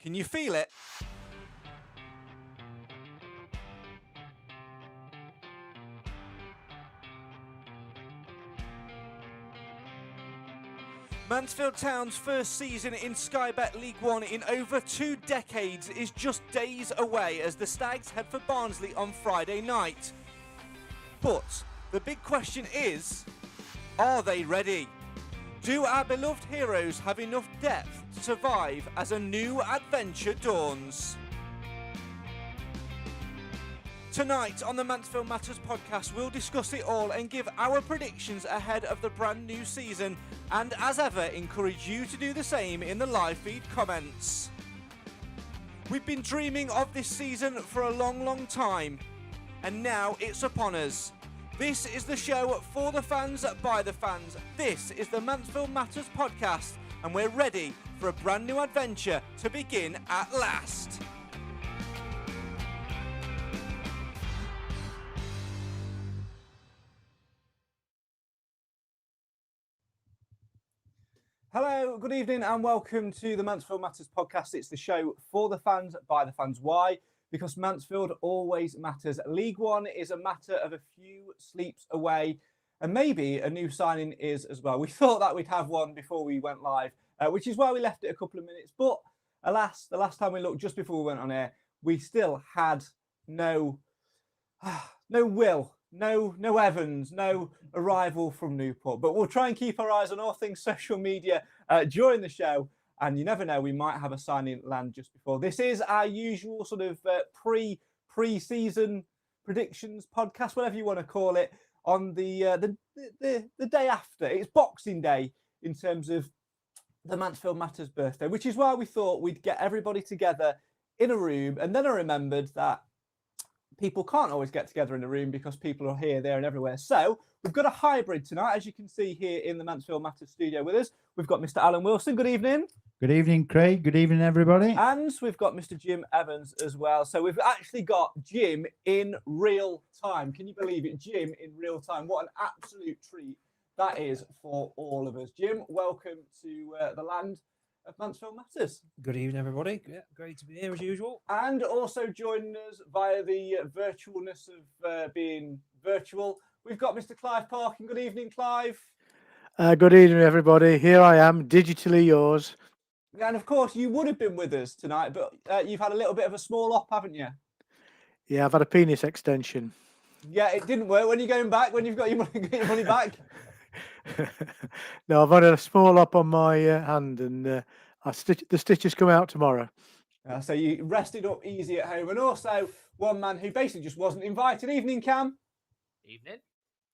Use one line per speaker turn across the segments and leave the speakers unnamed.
Can you feel it? Mansfield Town's first season in Sky Bet League One in over 2 decades is just days away as the Stags head for Barnsley on Friday night. But the big question is, are they ready? Do our beloved heroes have enough depth to survive as a new adventure dawns? Tonight on the Mansfield Matters podcast, we'll discuss it all and give our predictions ahead of the brand new season, and as ever, encourage you to do the same in the live feed comments. We've been dreaming of this season for a long time, and now it's upon us. This is the show for the fans, by the fans. This is the Mansfield Matters podcast, and we're ready for a brand new adventure to begin at last. Hello, good evening and welcome to the Mansfield Matters podcast. It's the show for the fans, by the fans. Why? Because Mansfield always matters. League One is a matter of a few sleeps away, and maybe a new signing is as well. We thought that we'd have one before we went live, which is why we left it a couple of minutes. But alas, the last time we looked, just before we went on air, we still had no Will. No Evans, no arrival from Newport. But we'll try and keep our eyes on all things social media during the show. And you never know, we might have a signing land just before. This is our usual sort of pre-season predictions podcast, whatever you want to call it, on the day after. It's Boxing Day in terms of the Mansfield Matters birthday, which is why we thought we'd get everybody together in a room. And then I remembered that people can't always get together in a room because people are here, there and everywhere. So we've got a hybrid tonight, as you can see here in the Mansfield Matters studio with us. We've got Mr. Alan Wilson. Good evening.
Good evening, Craig. Good evening, everybody.
And we've got Mr. Jim Evans as well. So we've actually got Jim in real time. Can you believe it? Jim in real time. What an absolute treat that is for all of us. Jim, welcome to the land of Mansfield Matters.
Good evening, everybody. Yeah, great to be here as usual.
And also joining us via the virtualness of being virtual, we've got Mr. Clive Parkin. Good evening, Clive.
Good evening, everybody. Here I am, digitally yours.
And of course, you would have been with us tonight, but you've had a little bit of a small op, haven't you?
Yeah, I've had a penis extension.
Yeah, it didn't work. When you're going back, when you've got your money back?
No, I've had a small op on my hand, and the stitches come out tomorrow.
So you rested up easy at home. And also one man who basically just wasn't invited. Evening, Cam.
Evening.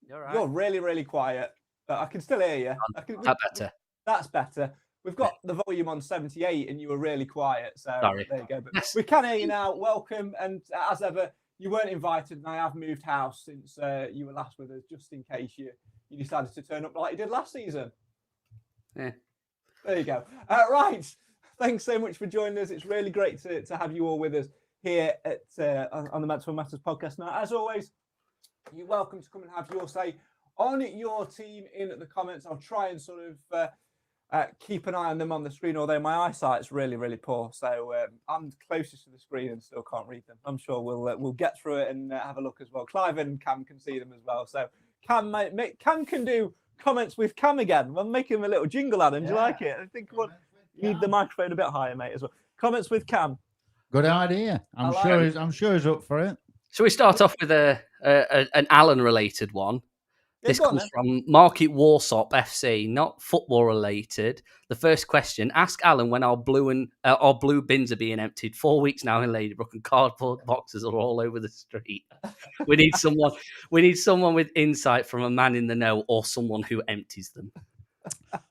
You're right.
You're really, really quiet. But I can still hear you.
That's better.
That's better. We've got the volume on 78 and you were really quiet. So
Sorry.
There you go. But we can hear you now. Welcome. And as ever, you weren't invited, and I have moved house since you were last with us, just in case you decided to turn up like you did last season.
Yeah.
There you go. Right. Thanks so much for joining us. It's really great to have you all with us here at on the Mansfield Matters podcast. Now, as always, you're welcome to come and have your say on your team in the comments. I'll try and sort of keep an eye on them on the screen, although my eyesight's really, really poor. So I'm closest to the screen and still can't read them. I'm sure we'll get through it and have a look as well. Clive and Cam can see them as well. So Cam can do comments with Cam again. We'll make him a little jingle, Adam. Do you like it? I think you need the microphone a bit higher, mate, as well. Comments with Cam.
Good idea. I'm sure he's up for it.
Shall we start off with an Alan-related one?
Yeah,
This comes from Market Warsop FC, not football related. The first question: ask Alan when our blue bins are being emptied. 4 weeks now in Ladybrook, and cardboard boxes are all over the street. We need someone. We need someone with insight from a man in the know, or someone who empties them.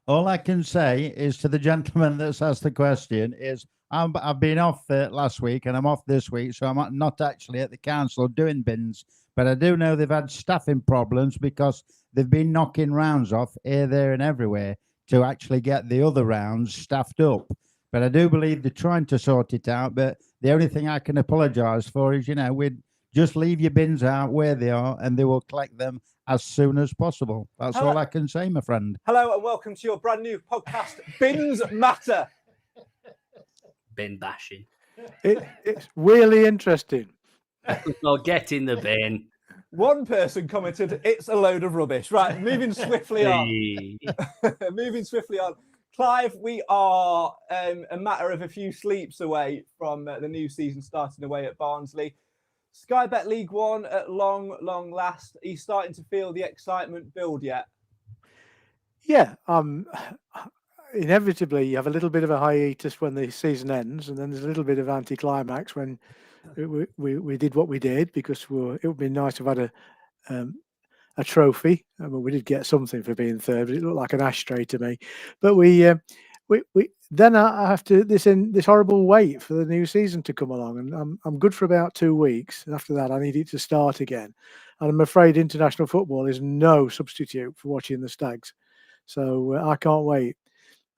All I can say is to the gentleman that's asked the question is I've been off last week and I'm off this week, so I'm not actually at the council doing bins. But I do know they've had staffing problems because they've been knocking rounds off here, there and everywhere to actually get the other rounds staffed up. But I do believe they're trying to sort it out. But the only thing I can apologise for is, we'd just leave your bins out where they are and they will collect them as soon as possible. That's all I can say, my friend.
Hello and welcome to your brand new podcast, Bins Matter.
bin bashing.
It's really interesting.
I'll get in the bin.
One person commented, "It's a load of rubbish." Right, moving swiftly on.
Hey.
Moving swiftly on. Clive, we are a matter of a few sleeps away from the new season starting away at Barnsley. Sky Bet League One at long last. Are you starting to feel the excitement build yet?
Yeah, inevitably you have a little bit of a hiatus when the season ends, and then there's a little bit of anticlimax when we did what we did, because it would be nice to have had a trophy. I mean, we did get something for being third, but it looked like an ashtray to me. But we then I have to this horrible wait for the new season to come along, and I'm good for about 2 weeks. And after that, I need it to start again, and I'm afraid international football is no substitute for watching the Stags. So I can't wait.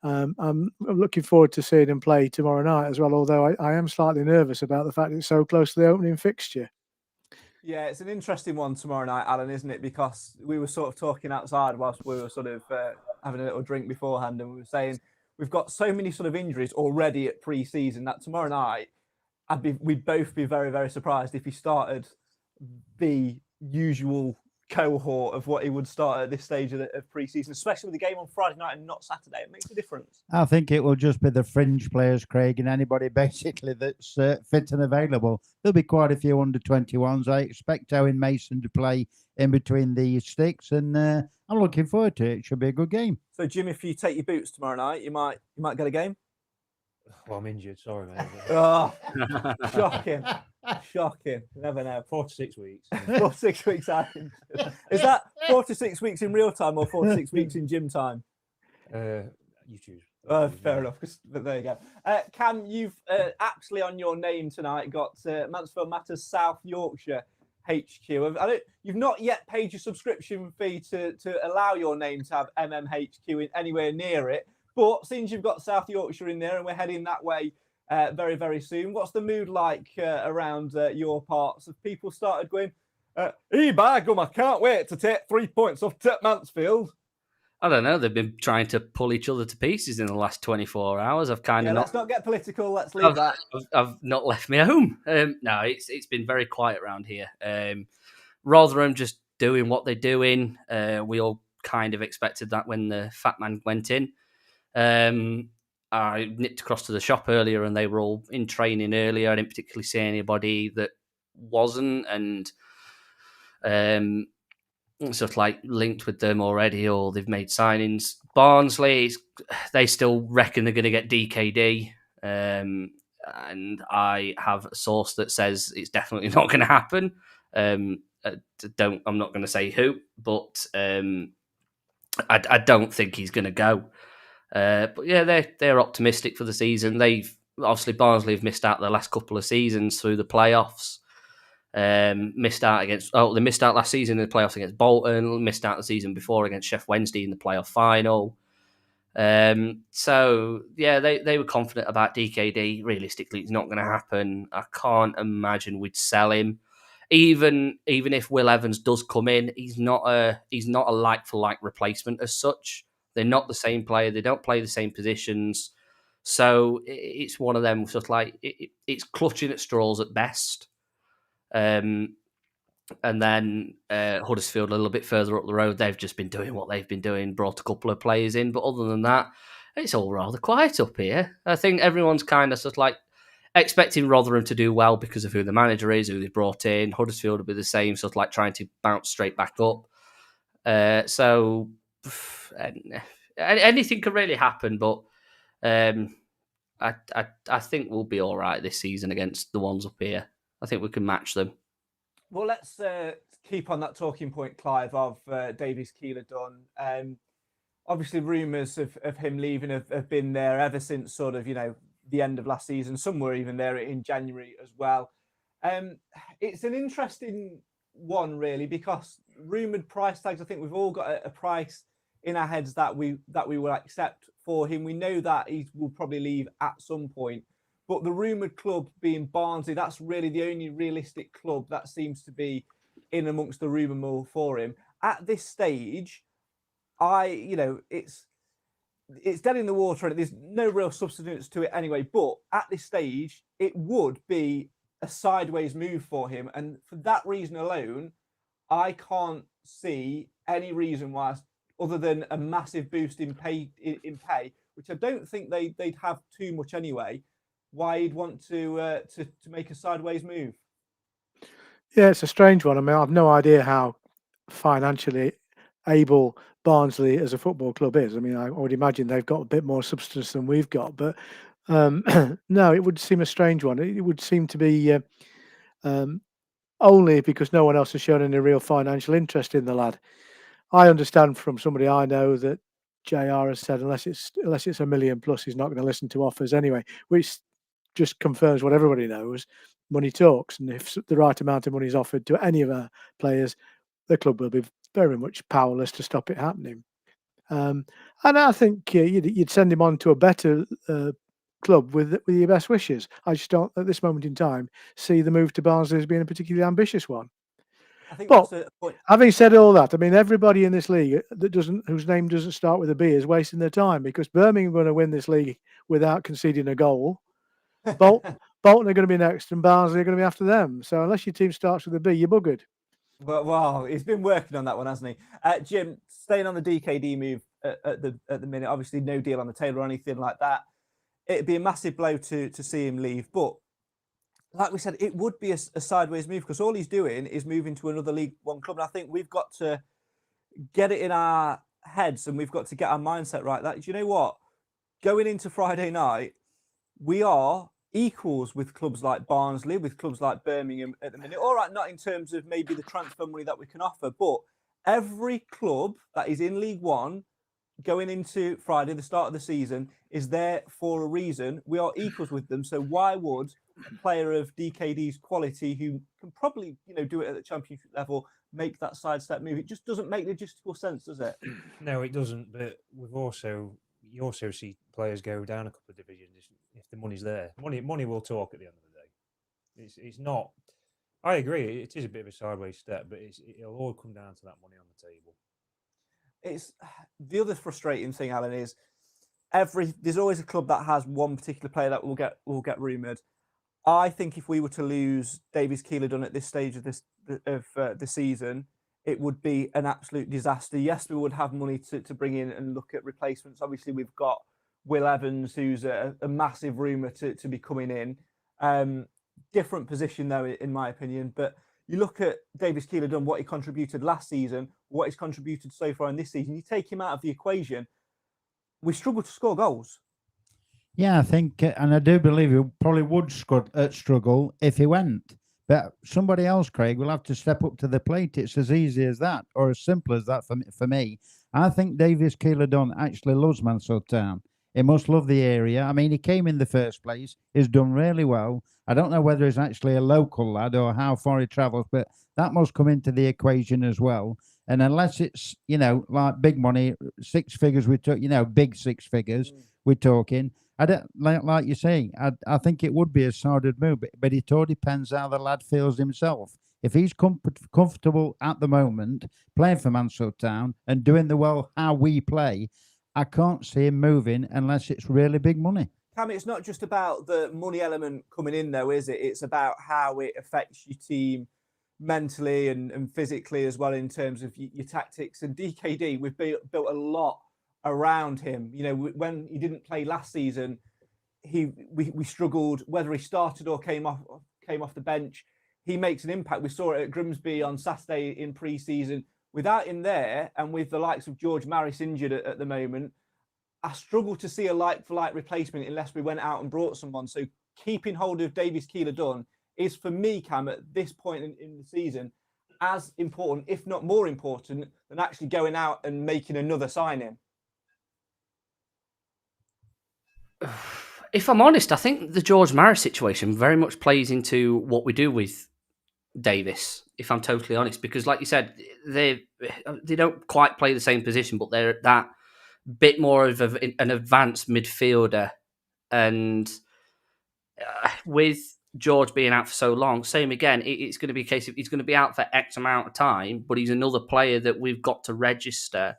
I'm looking forward to seeing him play tomorrow night as well, although I am slightly nervous about the fact it's so close to the opening fixture.
Yeah, it's an interesting one tomorrow night, Alan, isn't it? Because we were sort of talking outside whilst we were sort of having a little drink beforehand, and we were saying we've got so many sort of injuries already at pre-season that tomorrow night, we'd both be very, very surprised if he started the usual cohort of what he would start at this stage of pre-season, especially with the game on Friday night and not Saturday. It makes a difference.
I think it will just be the fringe players, Craig, and anybody basically that's fit and available. There'll be quite a few under-21s. I expect Owen Mason to play in between the sticks, and I'm looking forward to it. It should be a good game.
So, Jim, if you take your boots tomorrow night, you might get a game.
Well, I'm injured. Sorry, mate.
Oh, shocking. Shocking. Never know.
4 to 6 weeks.
4 to 6 weeks out. Is that 4 to 6 weeks in real time or 4 to 6 weeks in gym time?
You choose.
Fair enough. But there you go. Cam, you've actually on your name tonight got Mansfield Matters South Yorkshire HQ. You've not yet paid your subscription fee to allow your name to have MMHQ anywhere near it. But since you've got South Yorkshire in there and we're heading that way very, very soon, what's the mood like around your parts? Have people started going, by gum, I can't wait to take 3 points off to Mansfield?
I don't know. They've been trying to pull each other to pieces in the last 24 hours. I've kind of
Let's not get political. Let's leave that.
I've not left my home. No, it's been very quiet around here. Rotherham just doing what they're doing. We all kind of expected that when the fat man went in. I nipped across to the shop earlier and they were all in training earlier. I didn't particularly see anybody that wasn't, and sort of like linked with them already, or they've made signings. Barnsley, they still reckon they're going to get DKD, and I have a source that says it's definitely not going to happen. I'm not going to say who, but I don't think he's going to go. But yeah, they're optimistic for the season. They've obviously Barnsley have missed out the last couple of seasons through the playoffs. They missed out last season in the playoffs against Bolton. Missed out the season before against Sheff Wednesday in the playoff final. So yeah, they were confident about DKD. Realistically, it's not going to happen. I can't imagine we'd sell him. Even if Will Evans does come in, he's not a like for like replacement as such. They're not the same player. They don't play the same positions. So it's one of them sort of like it's clutching at straws at best. And then Huddersfield a little bit further up the road, they've just been doing what they've been doing, brought a couple of players in. But other than that, it's all rather quiet up here. I think everyone's kind of sort of like expecting Rotherham to do well because of who the manager is, who they brought in. Huddersfield will be the same, sort of like trying to bounce straight back up. So anything can really happen, but I think we'll be all right this season against the ones up here. I think we can match them.
Well, let's keep on that talking point, Clive, of Davies Keeler Dunn. Obviously, rumours of him leaving have been there ever since sort of, the end of last season. Some were even there in January as well. It's an interesting one, really, because rumoured price tags, I think we've all got a price in our heads that we will accept for him. We know that he will probably leave at some point. But the rumoured club being Barnsley, that's really the only realistic club that seems to be in amongst the rumour mill for him. At this stage, it's it's dead in the water and there's no real substance to it anyway. But at this stage, it would be a sideways move for him. And for that reason alone, I can't see any reason why, other than a massive boost in pay, which I don't think they'd have too much anyway, why he'd want to make a sideways move.
Yeah, it's a strange one. I mean, I've no idea how financially able Barnsley as a football club is. I mean, I would imagine they've got a bit more substance than we've got, but no, it would seem a strange one. It would seem to be only because no one else has shown any real financial interest in the lad. I understand from somebody I know that JR has said unless it's $1 million plus, he's not going to listen to offers anyway, which just confirms what everybody knows. Money talks, and if the right amount of money is offered to any of our players, the club will be very much powerless to stop it happening. And I think you'd send him on to a better club with your best wishes. I just don't, at this moment in time, see the move to Barnsley as being a particularly ambitious one.
I think
But
that's the point.
having said all that, I mean, everybody in this league whose name doesn't start with a B is wasting their time, because Birmingham are going to win this league without conceding a goal. Bolton are going to be next, and Barnsley are going to be after them. So unless your team starts with a B, you're buggered.
Well, he's been working on that one, hasn't he? Jim, staying on the DKD move at the minute, obviously no deal on the table or anything like that. It'd be a massive blow to see him leave. But like we said, it would be a sideways move, because all he's doing is moving to another League One club. And I think we've got to get it in our heads, and we've got to get our mindset right. That, you know what? Going into Friday night, we are equals with clubs like Barnsley, with clubs like Birmingham at the minute. All right, not in terms of maybe the transfer money that we can offer, but every club that is in League One going into Friday, the start of the season, is there for a reason. We are equals with them. So why would a player of DKD's quality, who can probably do it at the championship level, make that sidestep move? It just doesn't make logistical sense, does it?
No, it doesn't. But you also see players go down a couple of divisions if the money's there. Money will talk at the end of the day. It's not. I agree. It is a bit of a sideways step, but it'll all come down to that money on the table.
It's the other frustrating thing, Alan, is there's always a club that has one particular player that will get rumoured. I think if we were to lose Davies Keeler-Dunn at this stage of the season, it would be an absolute disaster. Yes, we would have money to bring in and look at replacements. Obviously, we've got Will Evans, who's a massive rumour to be coming in. Different position, though, in my opinion. But you look at Davies Keeler-Dunn, what he contributed last season, what he's contributed so far in this season. You take him out of the equation, we struggle to score goals.
Yeah, I think, and I do believe he probably would struggle if he went. But somebody else, Craig, will have to step up to the plate. It's as easy as that, or as simple as that for me. I think Davies Keeler-Dunn actually loves Mansfield Town. He must love the area. I mean, he came in the first place. He's done really well. I don't know whether he's actually a local lad or how far he travels, but that must come into the equation as well. And unless it's, like big money, six figures, big six figures, we're talking. I don't like you say. I think it would be a sordid move, but it all depends how the lad feels himself. If he's comfortable at the moment playing for Mansfield Town and doing the well how we play, I can't see him moving unless it's really big money.
Cam, it's not just about the money element coming in, though, is it? It's about how it affects your team mentally and physically as well, in terms of your tactics. And DKD, we've built a lot around him. When he didn't play last season, we struggled whether he started or came off the bench. He makes an impact. We saw it at Grimsby on Saturday in pre-season. Without him there, and with the likes of George Maris injured at the moment, I struggle to see a like-for-like replacement unless we went out and brought someone. So keeping hold of Davies Keeler-Dunn is, for me, Cam, at this point in the season, as important, if not more important, than actually going out and making another signing.
If I'm honest, I think the George Maris situation very much plays into what we do with Davis, if I'm totally honest, because like you said, they don't quite play the same position, but they're that bit more of an advanced midfielder. And with George being out for so long, same again, it's going to be a case of he's going to be out for X amount of time, but he's another player that we've got to register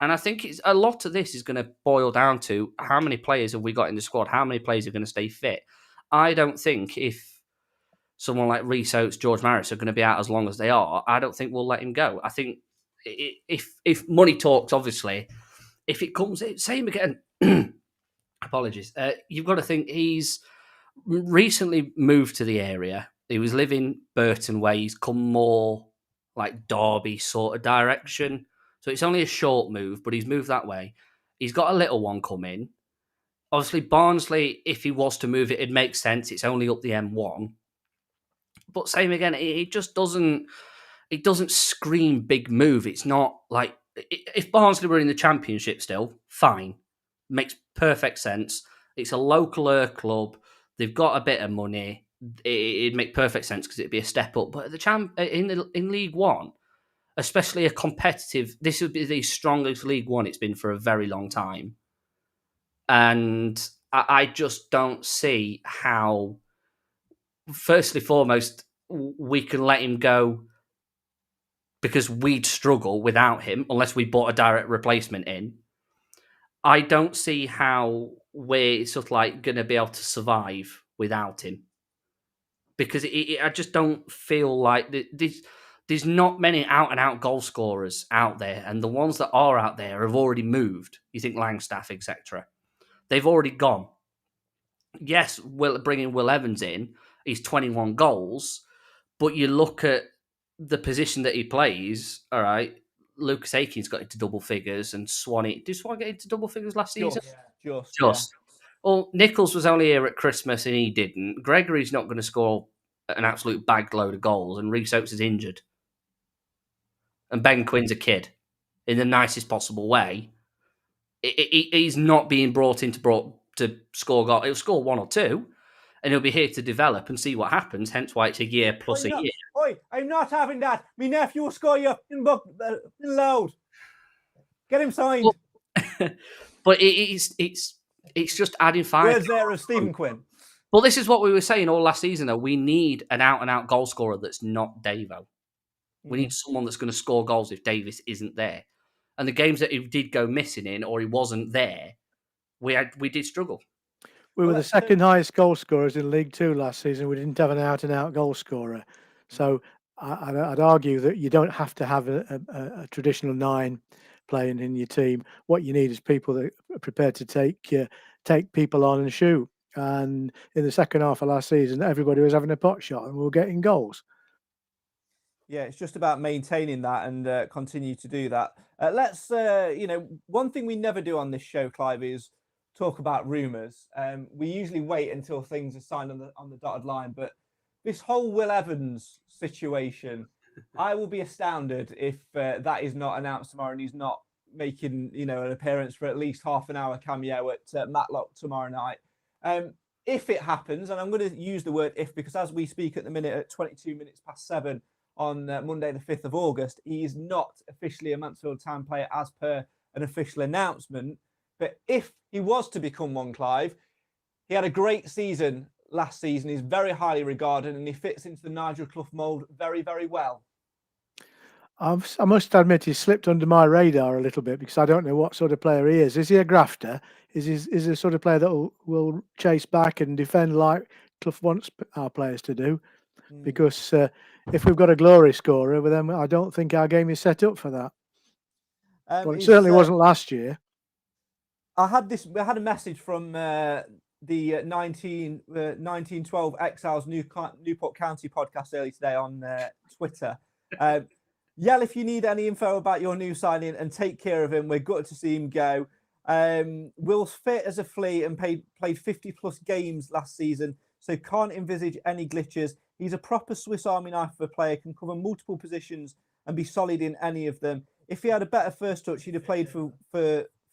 And I think it's a lot of this is going to boil down to how many players have we got in the squad? How many players are going to stay fit? I don't think if someone like Reece Oates, George Maris are going to be out as long as they are, I don't think we'll let him go. I think if money talks, obviously, if it comes, same again. Apologies. You've got to think he's recently moved to the area. He was living Burton way. He's come more like Derby sort of direction. So it's only a short move, but he's moved that way. He's got a little one coming. Obviously, Barnsley, if he was to move it, it makes sense. It's only up the M1. But same again, it just doesn't. It doesn't scream big move. It's not like if Barnsley were in the Championship still, fine, makes perfect sense. It's a local club. They've got a bit of money. It'd make perfect sense because it'd be a step up. But in League One, especially a competitive, this would be the strongest League One it's been for a very long time. And I just don't see how, firstly, foremost, we can let him go because we'd struggle without him unless we bought a direct replacement in. I don't see how we're sort of like going to be able to survive without him because I just don't feel like there's not many out-and-out goal scorers out there, and the ones that are out there have already moved. You think Langstaff, etc. They've already gone. Yes, bringing Will Evans in, he's 21 goals, but you look at the position that he plays, all right, Lucas Akin's got into double figures and Swanee. Did Swanee get into double figures last season?
Just.
Yeah. Well, Nichols was only here at Christmas and he didn't. Gregory's not going to score an absolute bag load of goals, and Reece Oates is injured. And Ben Quinn's a kid in the nicest possible way. He's not being brought in to score goals. He'll score one or two, and he'll be here to develop and see what happens, hence why it's a year plus a year.
Oi, I'm not having that. My nephew will score you in loud. Get him signed.
Well, but it's just adding fire.
Where's there of Stephen Quinn?
Well, this is what we were saying all last season, though. We need an out-and-out goal scorer that's not Davo. We need someone that's going to score goals if Davis isn't there. And the games that he did go missing in or he wasn't there, we did struggle.
We were the second highest goal scorers in League Two last season. We didn't have an out-and-out goal scorer. So I'd argue that you don't have to have a traditional 9 playing in your team. What you need is people that are prepared to take people on and shoot. And in the second half of last season, everybody was having a pot shot and we were getting goals.
Yeah, it's just about maintaining that and continue to do that. Let's, one thing we never do on this show, Clive, is talk about rumours. We usually wait until things are signed on the dotted line. But this whole Will Evans situation, I will be astounded if that is not announced tomorrow and he's not making, an appearance for at least half an hour cameo at Matlock tomorrow night. If it happens, and I'm going to use the word if because as we speak at the minute at 22 minutes past 7 on Monday, the 5th of August, he is not officially a Mansfield Town player as per an official announcement. But if he was to become one, Clive, he had a great season last season. He's very highly regarded and he fits into the Nigel Clough mould very, very well.
I must admit he slipped under my radar a little bit because I don't know what sort of player he is. Is he a grafter? Is he the sort of player that will chase back and defend like Clough wants our players to do? Because if we've got a glory scorer, well, then I don't think our game is set up for that. Well, it certainly wasn't last year.
I had a message from the 1912 Exiles Newport County podcast earlier today on Twitter. Yell if you need any info about your new signing and take care of him. We're gutted to see him go. Will's fit as a flea and played 50 plus games last season, so can't envisage any glitches. He's a proper Swiss Army knife of a player, can cover multiple positions and be solid in any of them. If he had a better first touch, he'd have played for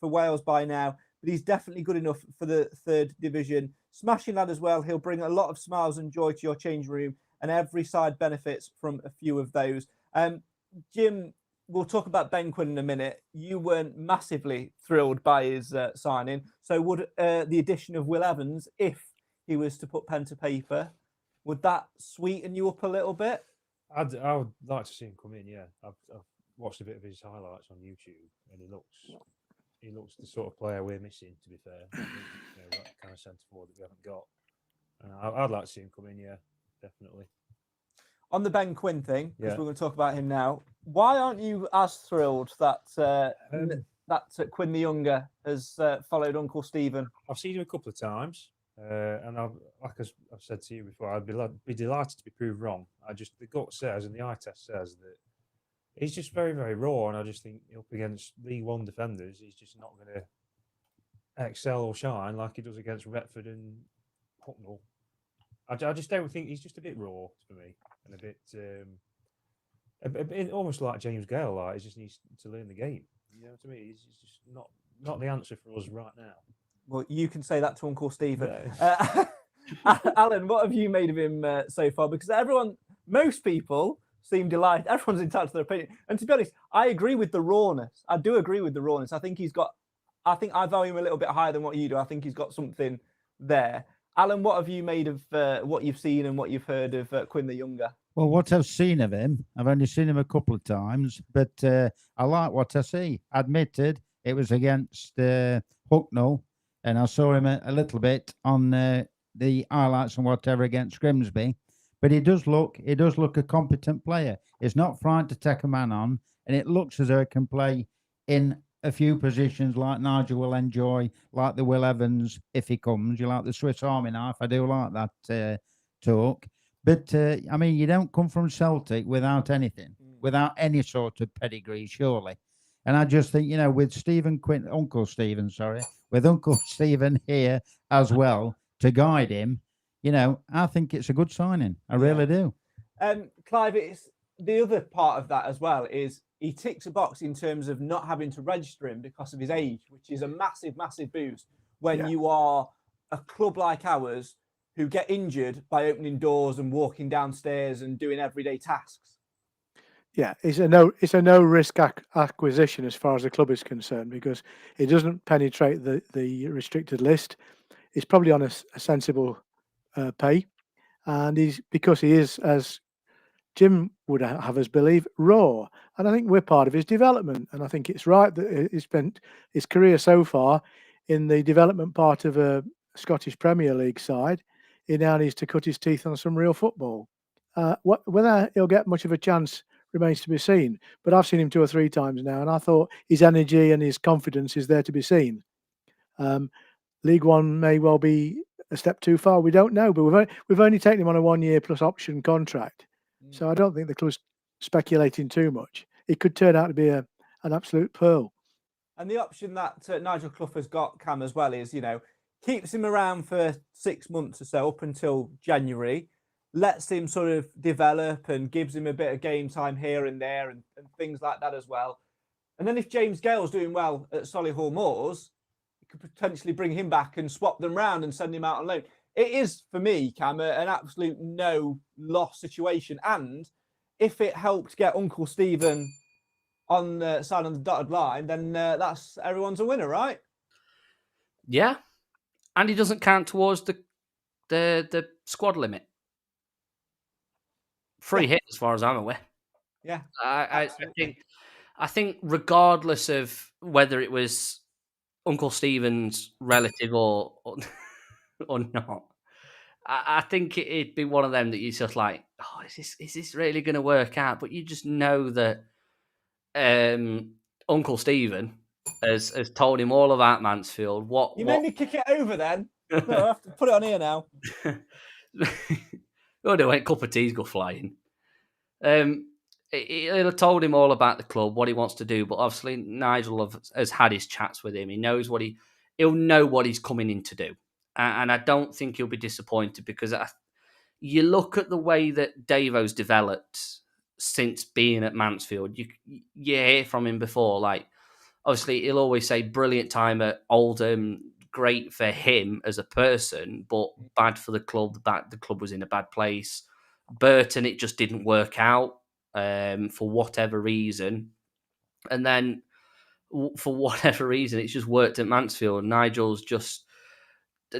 Wales by now, but he's definitely good enough for the 3rd division. Smashing lad as well. He'll bring a lot of smiles and joy to your change room, and every side benefits from a few of those. Jim, we'll talk about Ben Quinn in a minute. You weren't massively thrilled by his signing. So would the addition of Will Evans, if he was to put pen to paper, would that sweeten you up a little bit?
I would like to see him come in, yeah. watched a bit of his highlights on YouTube, and he looks the sort of player we're missing. To be fair, that kind of centre forward that we haven't got. And I'd like to see him come in. Yeah, definitely.
On the Ben Quinn thing, because
Yeah.
we're going to talk about him now. Why aren't you as thrilled that Quinn the Younger has followed Uncle Stephen?
I've seen him a couple of times, and I've said to you before, I'd be delighted to be proved wrong. The gut says and the eye test says that he's just very, very raw, and I just think up against League One defenders, he's just not going to excel or shine like he does against Retford and Hucknall. I just don't think he's just a bit raw for me, and a bit almost like James Gale. Like he just needs to learn the game. You know what I mean? He's just not the answer for us right now.
Well, you can say that to Uncle Stephen.
Yeah.
Alan, what have you made of him so far? Because most people seem delighted. Everyone's entitled to their opinion. And to be honest, I agree with the rawness. I do agree with the rawness. I think I value him a little bit higher than what you do. I think he's got something there. Alan, what have you made of what you've seen and what you've heard of Quinn the Younger?
Well, what I've seen of him, I've only seen him a couple of times, but I like what I see. Admitted, it was against Hucknall, and I saw him a little bit on the highlights and whatever against Grimsby. But he does look a competent player. He's not frightened to take a man on, and it looks as though he can play in a few positions like Nigel will enjoy, like the Will Evans if he comes. You like the Swiss Army knife. I do like that talk. But, I mean, you don't come from Celtic without anything, without any sort of pedigree, surely. And I just think, with Uncle Stephen here as well to guide him, I think it's a good signing. I really do.
Clive, it's the other part of that as well is he ticks a box in terms of not having to register him because of his age, which is a massive, massive boost when you are a club like ours who get injured by opening doors and walking downstairs and doing everyday tasks.
Yeah, it's a no risk acquisition as far as the club is concerned because it doesn't penetrate the restricted list. It's probably on a sensible pay, and because he is, as Jim would have us believe, raw. And I think we're part of his development. And I think it's right that he spent his career so far in the development part of a Scottish Premier League side. He now needs to cut his teeth on some real football. Whether he'll get much of a chance remains to be seen. But I've seen him 2 or 3 times now, and I thought his energy and his confidence is there to be seen. League One may well be a step too far. We don't know, but we've only taken him on a 1-year plus option contract. So I don't think the club's speculating too much. It could turn out to be an absolute pearl.
And the option that Nigel Clough has got, Cam, as well is, keeps him around for 6 months or so up until January, lets him sort of develop and gives him a bit of game time here and there and things like that as well. And then if James Gale's doing well at Solihull Moors, you could potentially bring him back and swap them round and send him out on loan. It is, for me, Cam, an absolute no-loss situation. And if it helped get Uncle Stephen on the side of the dotted line, then that's everyone's a winner, right?
Yeah. And he doesn't count towards the squad limit. Free hit, as far as I'm aware.
Yeah.
I think regardless of whether it was Uncle Stephen's relative or not, I think it'd be one of them that you're just like, oh, is this really going to work out? But you just know that Uncle Stephen has told him all about Mansfield.
Made me kick it over then. No, I have to put it on here now.
Oh no, a cup of tea's go flying. He'll have told him all about the club, what he wants to do, but obviously Nigel has had his chats with him. He knows he'll know what he's coming in to do. And I don't think he'll be disappointed because you look at the way that Davo's developed since being at Mansfield. You hear from him before, like, obviously he'll always say brilliant time at Oldham, great for him as a person, but bad for the club. The club was in a bad place. Burton, it just didn't work out for whatever reason. And then for whatever reason, it's just worked at Mansfield.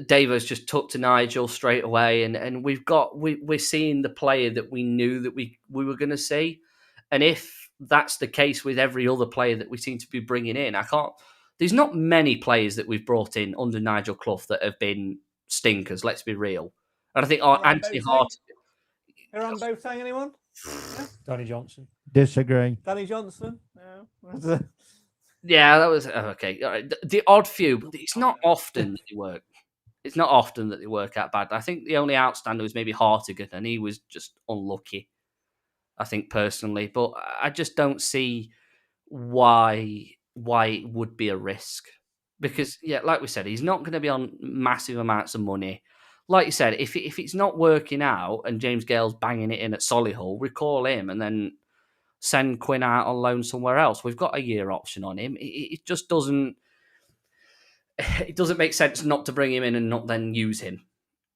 Davo's just took to Nigel straight away, and we're seeing the player that we knew that we were going to see. And if that's the case with every other player that we seem to be bringing in. There's not many players that we've brought in under Nigel Clough that have been stinkers, let's be real. And I think Anthony Hart...
Hiram Boateng, anyone?
Danny Johnson.
Disagree.
Danny Johnson? No.
Yeah, that was okay. All right. The odd few, but it's not often that they work. It's not often that they work out bad. I think the only outstander was maybe Hartigan, and he was just unlucky, I think, personally. But I just don't see why it would be a risk. Because, yeah, like we said, he's not going to be on massive amounts of money. Like you said, if it's not working out and James Gale's banging it in at Solihull, recall him and then send Quinn out on loan somewhere else. We've got a year option on him. It just doesn't... It doesn't make sense not to bring him in and not then use him.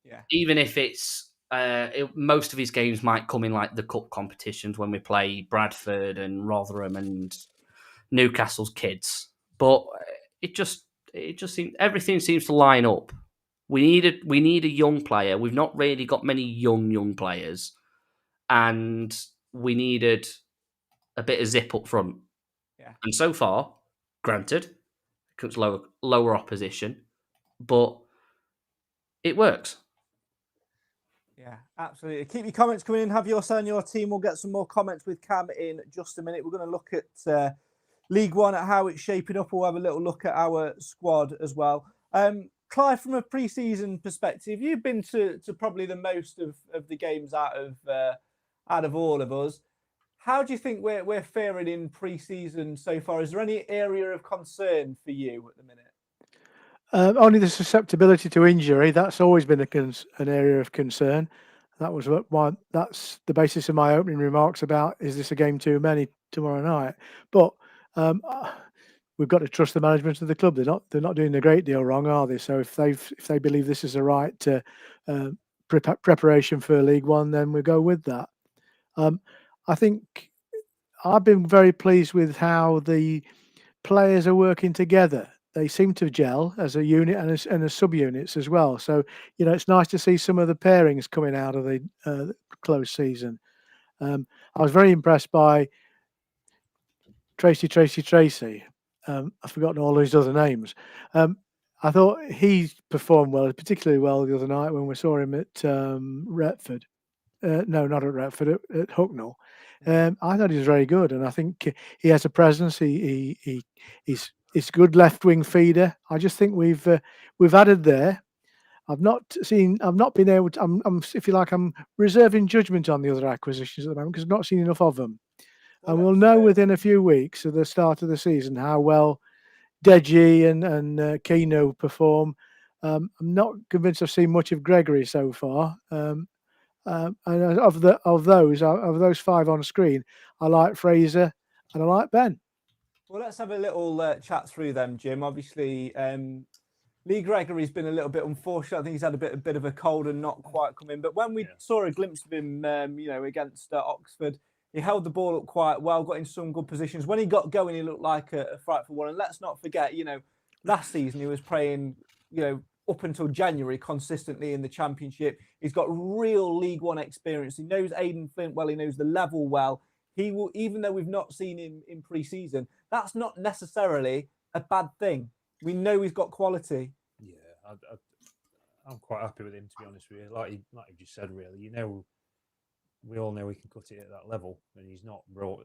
Yeah.
Even if it's... most of his games might come in like the cup competitions when we play Bradford and Rotherham and Newcastle's kids. But it just seems... Everything seems to line up. We need a young player. We've not really got many young players. And we needed a bit of zip up front.
Yeah.
And so far, granted, it comes lower opposition, but it works.
Yeah, absolutely. Keep your comments coming in. Have your say on your team. We'll get some more comments with Cam in just a minute. We're going to look at League One, at how it's shaping up. We'll have a little look at our squad as well. Clive, from a pre-season perspective, you've been to probably the most of the games out of all of us. How do you think we're faring in pre-season so far? Is there any area of concern for you at the minute?
Only the susceptibility to injury. That's always been an area of concern. That was that's the basis of my opening remarks about, is this a game too many tomorrow night? But we've got to trust the management of the club. They're not doing a great deal wrong, are they? So if they believe this is the right preparation for League One, then we go with that. I think I've been very pleased with how the players are working together. They seem to gel as a unit and as subunits as well. So, it's nice to see some of the pairings coming out of the close season. I was very impressed by Tracy. I've forgotten all his other names. I thought he performed well, particularly well the other night when we saw him at Retford. No, not at Retford, at Hucknall. I thought he was very good, and I think he has a presence. He's good left wing feeder. I just think we've added there. I've not been able to. I'm reserving judgment on the other acquisitions at the moment because I've not seen enough of them. And we'll know within a few weeks at the start of the season how well Deji and Keno perform. I'm not convinced I've seen much of Gregory so far. And of those five on screen, I like Fraser and I like Ben.
Well, let's have a little chat through them, Jim. Obviously, Lee Gregory's been a little bit unfortunate. I think he's had a bit of a cold and not quite come in. But when we saw a glimpse of him, against Oxford, he held the ball up quite well, got in some good positions. When he got going, he looked like a frightful one. And let's not forget, last season he was playing, up until January consistently in the Championship. He's got real League One experience. He knows Aidan Flint well. He knows the level well. He will, even though we've not seen him in pre-season, that's not necessarily a bad thing. We know he's got quality.
Yeah, I'm quite happy with him, to be honest with you. Like you just said, really, we all know he can cut it at that level, and he's not raw.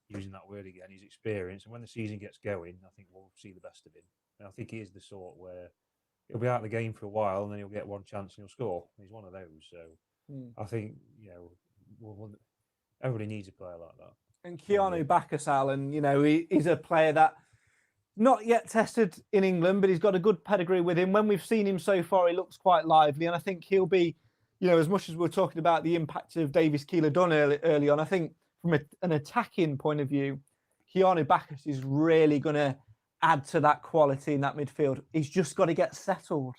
Using that word again, he's experienced, and when the season gets going, I think we'll see the best of him. And I think he is the sort where he'll be out of the game for a while, and then he'll get one chance and he'll score. He's one of those. So I think everybody needs a player like that.
And Keanu Bacchus, Alan, he's a player that not yet tested in England, but he's got a good pedigree with him. When we've seen him so far, he looks quite lively, and I think he'll be, as much as we're talking about the impact of Davies Keeler-Dunn early on, I think from an attacking point of view, Keanu Bacchus is really going to add to that quality in that midfield. He's just got to get settled.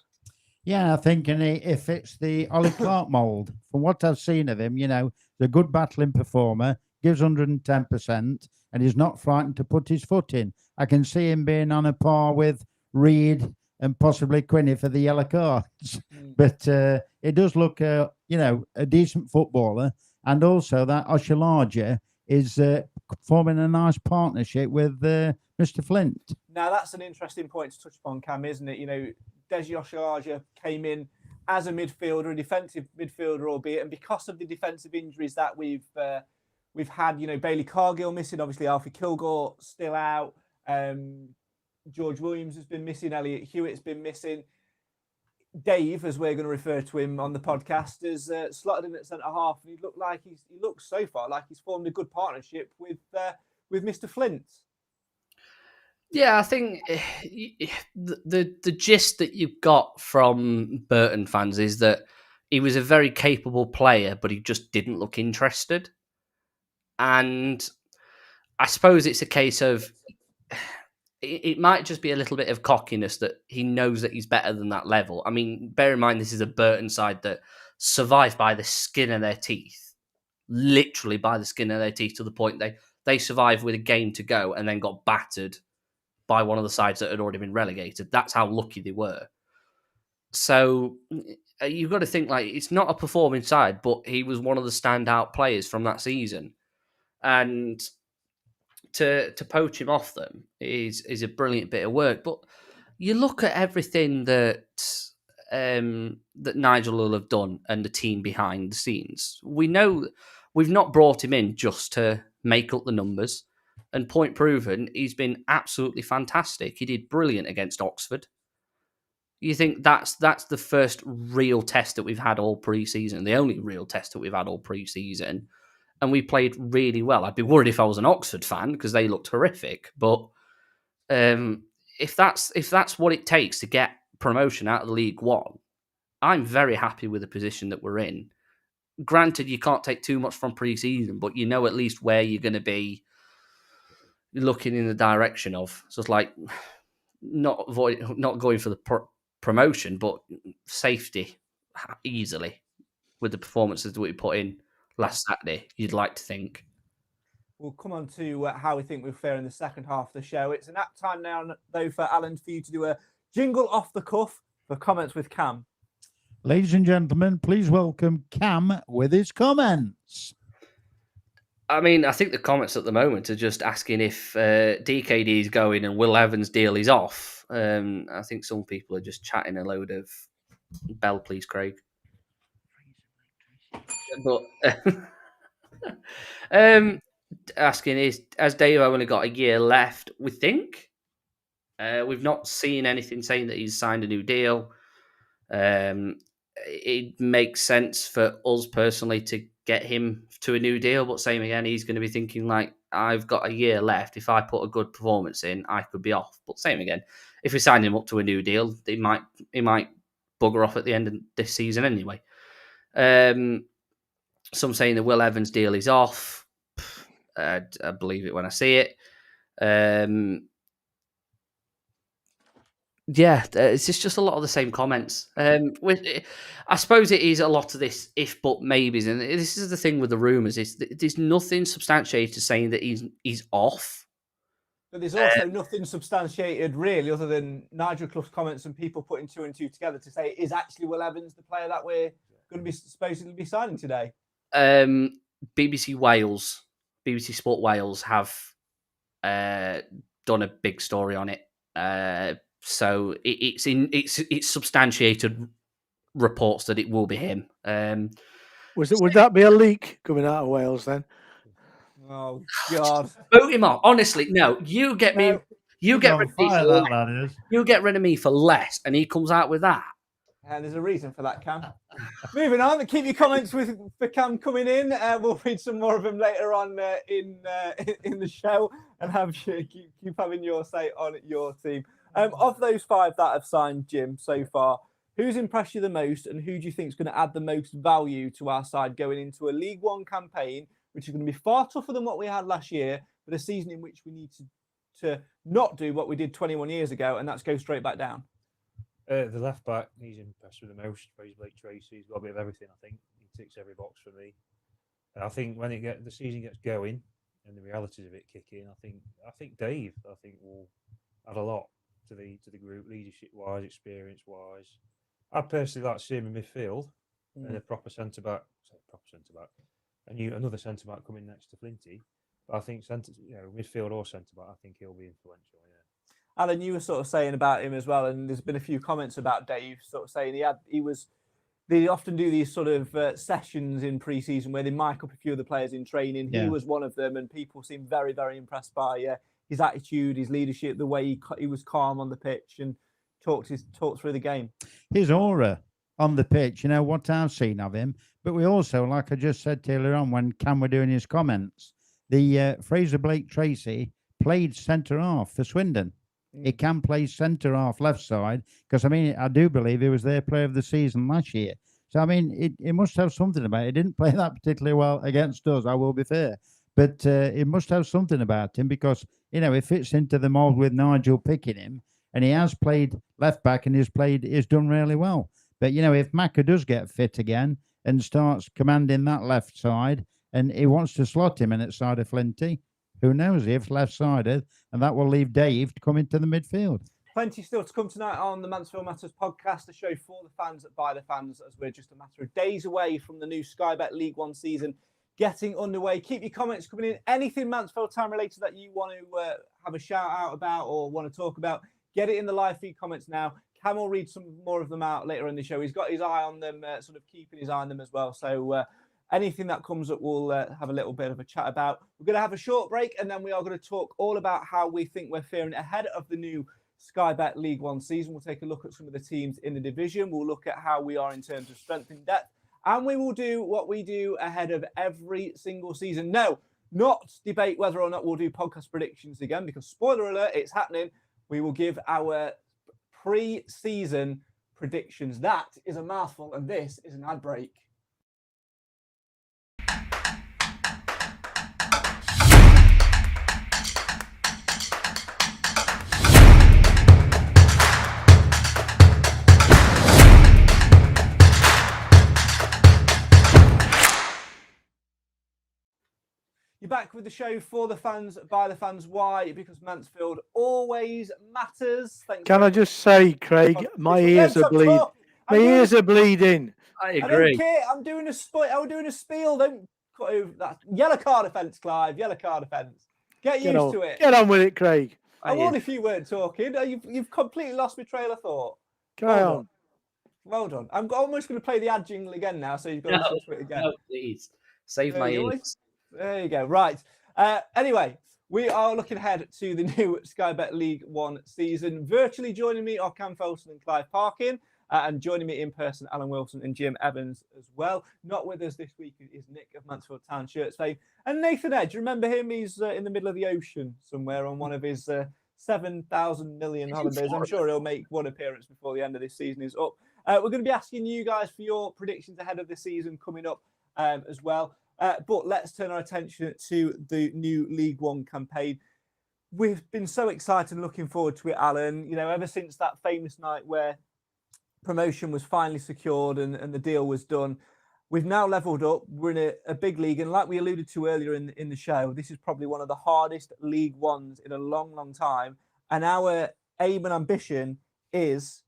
Yeah, I think if it's the Ollie Clark mould, from what I've seen of him, the good battling performer, gives 110%, and he's not frightened to put his foot in. I can see him being on a par with Reed and possibly Quinney for the yellow cards. But it does look, a decent footballer. And also that Oshalaja is forming a nice partnership with Mr. Flint.
Now, that's an interesting point to touch upon, Cam, isn't it? You know, Desi Oshiaja came in as a midfielder, a defensive midfielder, albeit, and because of the defensive injuries that we've had, you know, Bailey Cargill missing, obviously Alfie Kilgore still out, George Williams has been missing, Elliot Hewitt's been missing. Dave, as we're going to refer to him on the podcast, has slotted in at centre half, and he looks so far like he's formed a good partnership with Mr. Flint.
Yeah, I think the gist that you got from Burton fans is that he was a very capable player, but he just didn't look interested. And I suppose it's a case of it might just be a little bit of cockiness that he knows that he's better than that level. I mean, bear in mind, this is a Burton side that survived by the skin of their teeth, literally by the skin of their teeth, to the point they survived with a game to go and then got battered by one of the sides that had already been relegated. That's how lucky they were. So you've got to think, like, it's not a performing side, but he was one of the standout players from that season. And to poach him off them is a brilliant bit of work. But you look at everything that that Nigel will have done and the team behind the scenes. We know we've not brought him in just to make up the numbers. And point proven, he's been absolutely fantastic. He did brilliant against Oxford. You think that's the first real test that we've had all pre-season, the only real test that we've had all pre-season, and we played really well. I'd be worried if I was an Oxford fan because they looked horrific. But if that's what it takes to get promotion out of League One, I'm very happy with the position that we're in. Granted, you can't take too much from pre-season, but you know at least where you're going to be looking in the direction of. So it's like not going for the promotion, but safety easily with the performances that we put in last Saturday, you'd like to think.
We'll come on to how we think we'll fare in the second half of the show. It's an apt time now, though, for Alan, for you to do a jingle off the cuff for comments with Cam.
Ladies and gentlemen, please welcome Cam with his comments.
I mean, I think the comments at the moment are just asking if DKD is going and Will Evans' deal is off. I think some people are just chatting a load of bell, please, Craig. But asking has Dave only got a year left? We think. We've not seen anything saying that he's signed a new deal. It makes sense for us personally to get him to a new deal, but same again, he's going to be thinking like, I've got a year left. If I put a good performance in, I could be off. But same again, if we sign him up to a new deal, he might bugger off at the end of this season anyway. Some saying the Will Evans deal is off. I believe it when I see it. Yeah, it's just a lot of the same comments. I suppose it is a lot of this if, but, maybes. And this is the thing with the rumours. There's nothing substantiated saying that he's off.
But there's also nothing substantiated, really, other than Nigel Clough's comments and people putting two and two together to say, is actually Will Evans the player that we're going to be supposedly be signing today?
BBC Sport Wales have done a big story on it. So it's substantiated reports that it will be him.
Would that be a leak coming out of Wales then?
Oh God!
Vote him off. Honestly, no. You get me. You get rid of me for less. You get rid of me for less, and he comes out with that.
And there's a reason for that, Cam. Moving on, keep your comments for Cam coming in. We'll read some more of them later on in the show, and keep having your say on your team. Of those five that have signed, Jim, so far, who's impressed you the most, and who do you think is going to add the most value to our side going into a League One campaign, which is going to be far tougher than what we had last year, but a season in which we need to not do what we did 21 years ago, and that's go straight back down?
The left back, he's impressed with the most. Praise Blake Tracy. He's got a bit of everything, I think. He ticks every box for me. And I think when the season gets going and the realities of it kick in, I think Dave, will add a lot to the group, leadership wise, experience wise. I'd personally like to see him in midfield and a proper centre back, another centre back coming next to Flinty. But I think midfield or centre back, I think he'll be influential. Yeah.
Alan, you were sort of saying about him as well, and there's been a few comments about Dave sort of saying they often do these sort of sessions in pre-season where they mic up a few of the players in training.
Yeah.
He was one of them, and people seem very, very impressed by his attitude, his leadership, the way he was calm on the pitch and talked through the game.
His aura on the pitch, what I've seen of him. But we also, like I just said earlier on when Cam were doing his comments, the Fraser Blake Tracy played centre half for Swindon. He can play centre half left side because, I do believe he was their player of the season last year. So, it must have something about it. He didn't play that particularly well against us, I will be fair. But it must have something about him because, he fits into the mould with Nigel picking him. And he has played left back and he's done really well. But, if Macca does get fit again and starts commanding that left side and he wants to slot him in at side of Flinty, who knows if left-sided, and that will leave Dave to come into the midfield.
Plenty still to come tonight on the Mansfield Matters podcast, the show for the fans, by the fans, as we're just a matter of days away from the new Sky Bet League One season getting underway. Keep your comments coming in. Anything Mansfield Town related that you want to have a shout out about or want to talk about, get it in the live feed comments now. Cam will read some more of them out later in the show. He's got his eye on them, sort of keeping his eye on them as well. So anything that comes up, we'll have a little bit of a chat about. We're going to have a short break, and then we are going to talk all about how we think we're faring ahead of the new Sky Bet League One season. We'll take a look at some of the teams in the division. We'll look at how we are in terms of strength and depth. And we will do what we do ahead of every single season. No, not debate whether or not we'll do podcast predictions again, because spoiler alert, it's happening. We will give our pre-season predictions. That is a mouthful, and this is an ad break. You're back with the show for the fans, by the fans. Why? Because Mansfield always matters.
Can I just say, Craig, my ears are bleeding. My ears are bleeding.
I agree.
I don't care. I'm doing a spiel. Don't cut over that. Yellow card offence, Clive. Yellow card offence. Get used to it.
Get on with it, Craig.
I would if you weren't talking. You've completely lost my trail of thought.
Carry on.
Well done. I'm almost going to play the ad jingle again now, so you've got to listen to it again.
No, please. Save my ears.
There you go. Right. Anyway, we are looking ahead to the new Sky Bet League One season. Virtually joining me are Cam Felson and Clive Parkin, and joining me in person, Alan Wilson and Jim Evans as well. Not with us this week is Nick of Mansfield Town Shirts fame, and Nathan Edge. Remember him? He's in the middle of the ocean somewhere on one of his 7,000 million holidays. I'm sure he'll make one appearance before the end of this season is up. We're going to be asking you guys for your predictions ahead of the season coming up as well. But let's turn our attention to the new League One campaign. We've been so excited and looking forward to it, Alan. Ever since that famous night where promotion was finally secured and the deal was done, we've now levelled up. We're in a big league. And like we alluded to earlier in the show, this is probably one of the hardest League Ones in a long, long time. And our aim and ambition is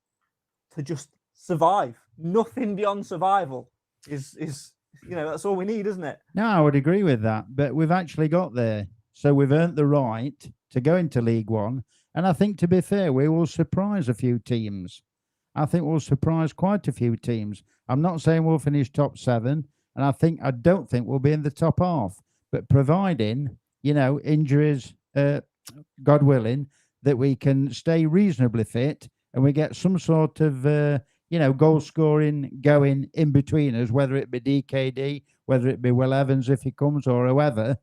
to just survive. Nothing beyond survival is that's all we need, isn't it?
No, I would agree with that. But we've actually got there. So we've earned the right to go into League One. And I think, to be fair, we will surprise a few teams. I think we'll surprise quite a few teams. I'm not saying we'll finish top 7. And I don't think we'll be in the top half. But providing, injuries, God willing, that we can stay reasonably fit and we get some sort of goal scoring going in between us, whether it be DKD, whether it be Will Evans if he comes or whoever,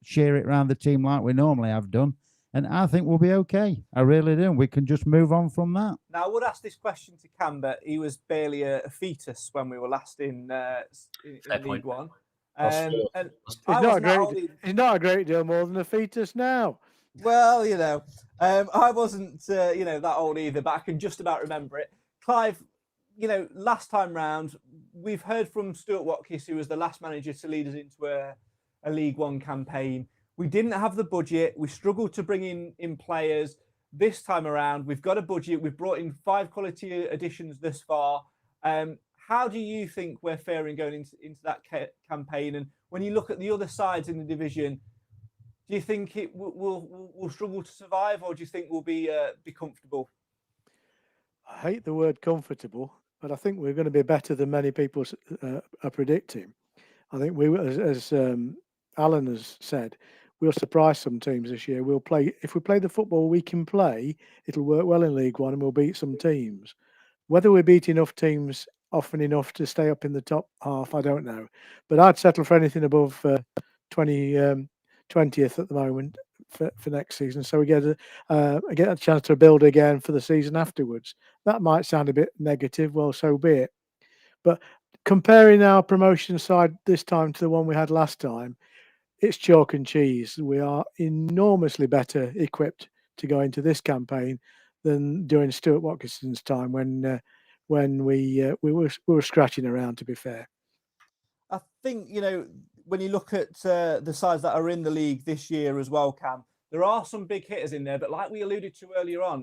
share it around the team like we normally have done. And I think we'll be okay. I really do. We can just move on from that.
Now, I would ask this question to Cam, but he was barely a fetus when we were last in League One.
He's not a great deal more than a fetus now.
Well, I wasn't, that old either, but I can just about remember it. Clive, last time round, we've heard from Stuart Watkins, who was the last manager to lead us into a League One campaign. We didn't have the budget. We struggled to bring in players. This time around, we've got a budget. We've brought in 5 quality additions this far. How do you think we're faring going into that campaign? And when you look at the other sides in the division, Do you think it will struggle to survive, or do you think we'll be comfortable?
I hate the word comfortable, but I think we're going to be better than many people are predicting. I think as Alan has said, we'll surprise some teams this year. We'll play if we play the football we can play. It'll work well in League One, and we'll beat some teams. Whether we beat enough teams often enough to stay up in the top half, I don't know. But I'd settle for anything above 20th at the moment for next season. So we get a chance to build again for the season afterwards. That might sound a bit negative. Well, so be it. But comparing our promotion side this time to the one we had last time, it's chalk and cheese. We are enormously better equipped to go into this campaign than during Stuart Watkinson's time when we were scratching around, to be fair.
I think, when you look at the sides that are in the league this year as well, Cam, there are some big hitters in there. But like we alluded to earlier on,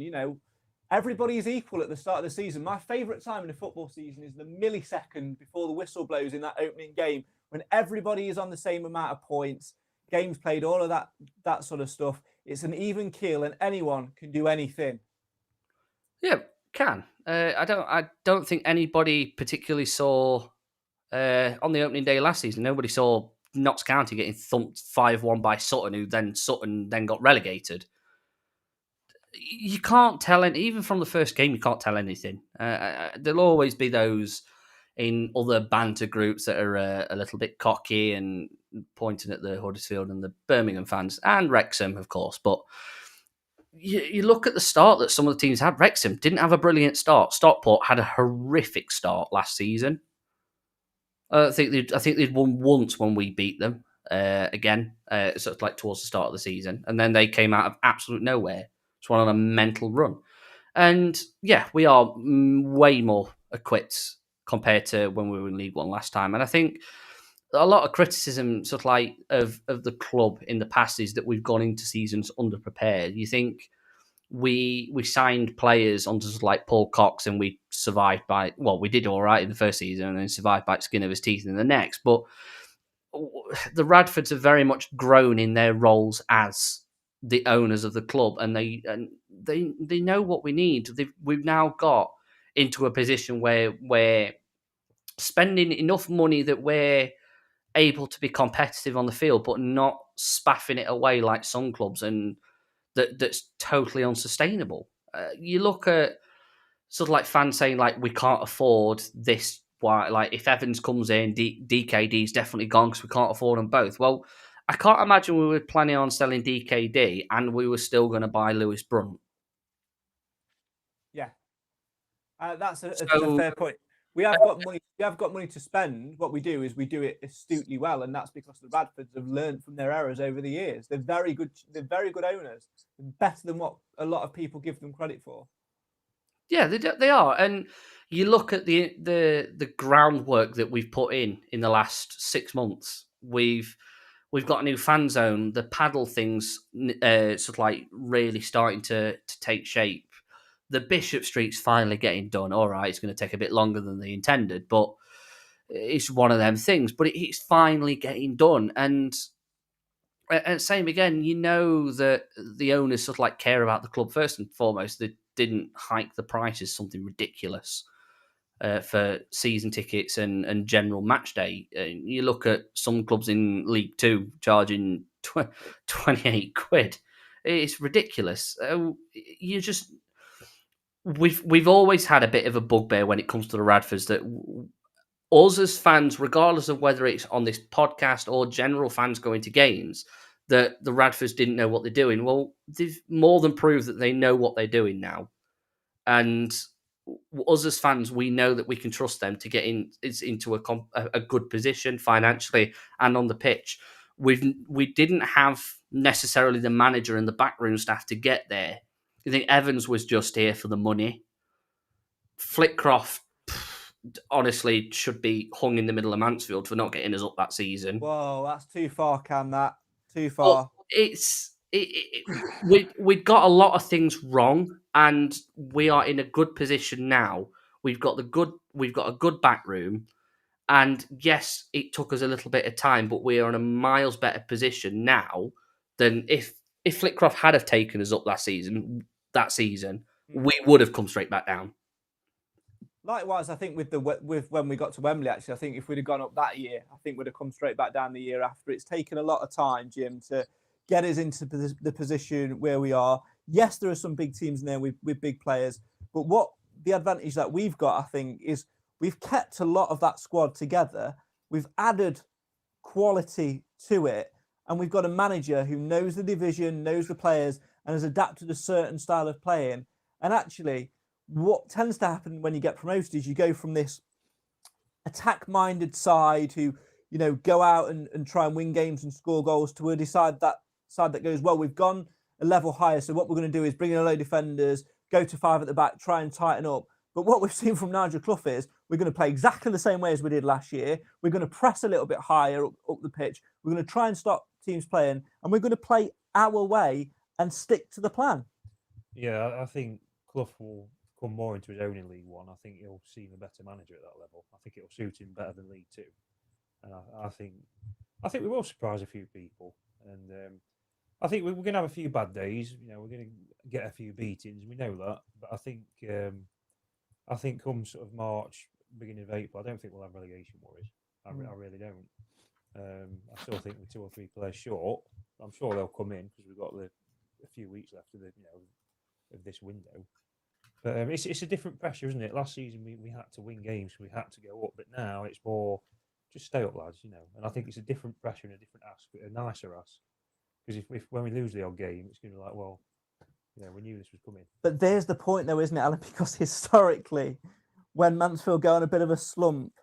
everybody is equal at the start of the season. My favourite time in a football season is the millisecond before the whistle blows in that opening game, when everybody is on the same amount of points, games played, all of that sort of stuff. It's an even keel, and anyone can do anything.
Yeah, can. I don't think anybody particularly saw on the opening day last season. Nobody saw Notts County getting thumped 5-1 by Sutton, who then got relegated. You can't tell, even from the first game, you can't tell anything. There'll always be those in other banter groups that are a little bit cocky and pointing at the Huddersfield and the Birmingham fans, and Wrexham, of course. But you look at the start that some of the teams had. Wrexham didn't have a brilliant start. Stockport had a horrific start last season. I think they'd won once when we beat them again, sort of like towards the start of the season, and then they came out of absolute nowhere. Just went on a mental run, and yeah, we are way more equipped compared to when we were in League One last time. And I think a lot of criticism, sort of like of the club in the past, is that we've gone into seasons underprepared. You think we signed players onto sort of like Paul Cox, and we survived by, well, we did all right in the first season and then survived by the skin of his teeth in the next. But the Radfords have very much grown in their roles as the owners of the club, and they know what we need. We've now got into a position where we're spending enough money that we're able to be competitive on the field, but not spaffing it away like some clubs, and that's totally unsustainable. You look at sort of like fans saying like we can't afford this. Why, like if Evans comes in, DKD's definitely gone because we can't afford them both. Well, I can't imagine we were planning on selling DKD and we were still going to buy Lewis Brunt.
Yeah, that's a fair point. We have got money. We have got money to spend. What we do is we do it astutely well, and that's because the Radfords have learned from their errors over the years. They're very good. They're very good owners, better than what a lot of people give them credit for.
Yeah, they are. And you look at the groundwork that we've put in the last 6 months. We've got a new fan zone. The paddle things sort of like really starting to take shape. The Bishop Street's finally getting done. All right, it's going to take a bit longer than they intended, but it's one of them things. But it's finally getting done. And same again, you know that the owners sort of like care about the club first and foremost. They didn't hike the prices something ridiculous for season tickets and general match day. You look at some clubs in League Two charging 28 quid. It's ridiculous. We've always had a bit of a bugbear when it comes to the Radfords, that us as fans, regardless of whether it's on this podcast or general fans going to games, that the Radfords didn't know what they're doing. Well, they've more than proved that they know what they're doing now. And us as fans, we know that we can trust them to get into a good position financially and on the pitch. We didn't have necessarily the manager and the backroom staff to get there. I think Evans was just here for the money. Flitcroft, honestly, should be hung in the middle of Mansfield for not getting us up that season.
Whoa, that's too far, Cam. That too far.
We've got a lot of things wrong, and we are in a good position now. We've got a good back room, and yes, it took us a little bit of time, but we are in a miles better position now then if Flitcroft had have taken us up that season, we would have come straight back down.
Likewise, I think with when we got to Wembley, actually, I think if we'd have gone up that year, I think we'd have come straight back down the year after. It's taken a lot of time, Jim, to get us into the position where we are. Yes, there are some big teams in there with big players, but what the advantage that we've got, I think, is we've kept a lot of that squad together. We've added quality to it, and we've got a manager who knows the division, knows the players, and has adapted a certain style of playing. And actually, what tends to happen when you get promoted is you go from this attack-minded side who, go out and try and win games and score goals to a side that goes, well, we've gone a level higher, so what we're going to do is bring in a load of defenders, go to 5 at the back, try and tighten up. But what we've seen from Nigel Clough is we're going to play exactly the same way as we did last year. We're going to press a little bit higher up the pitch. We're going to try and stop teams playing, and we're going to play our way and stick to the plan.
Yeah, I think Clough will come more into his own in League One. I think he'll seem a better manager at that level. I think it'll suit him better than League Two, and I think we will surprise a few people. And I think we're going to have a few bad days. We're going to get a few beatings. We know that, but I think come sort of March, beginning of April, I don't think we'll have relegation worries. I really don't. I still think we're 2 or 3 players short. I'm sure they'll come in because we've got a few weeks left of of this window. But it's a different pressure, isn't it? Last season we had to win games, we had to go up, but now it's more just stay up, lads. And I think it's a different pressure and a different ask, but a nicer ask. Because if when we lose the odd game, it's going to be like, well, we knew this was coming.
But there's the point, though, isn't it, Alan? Because historically, when Mansfield go on a bit of a slump,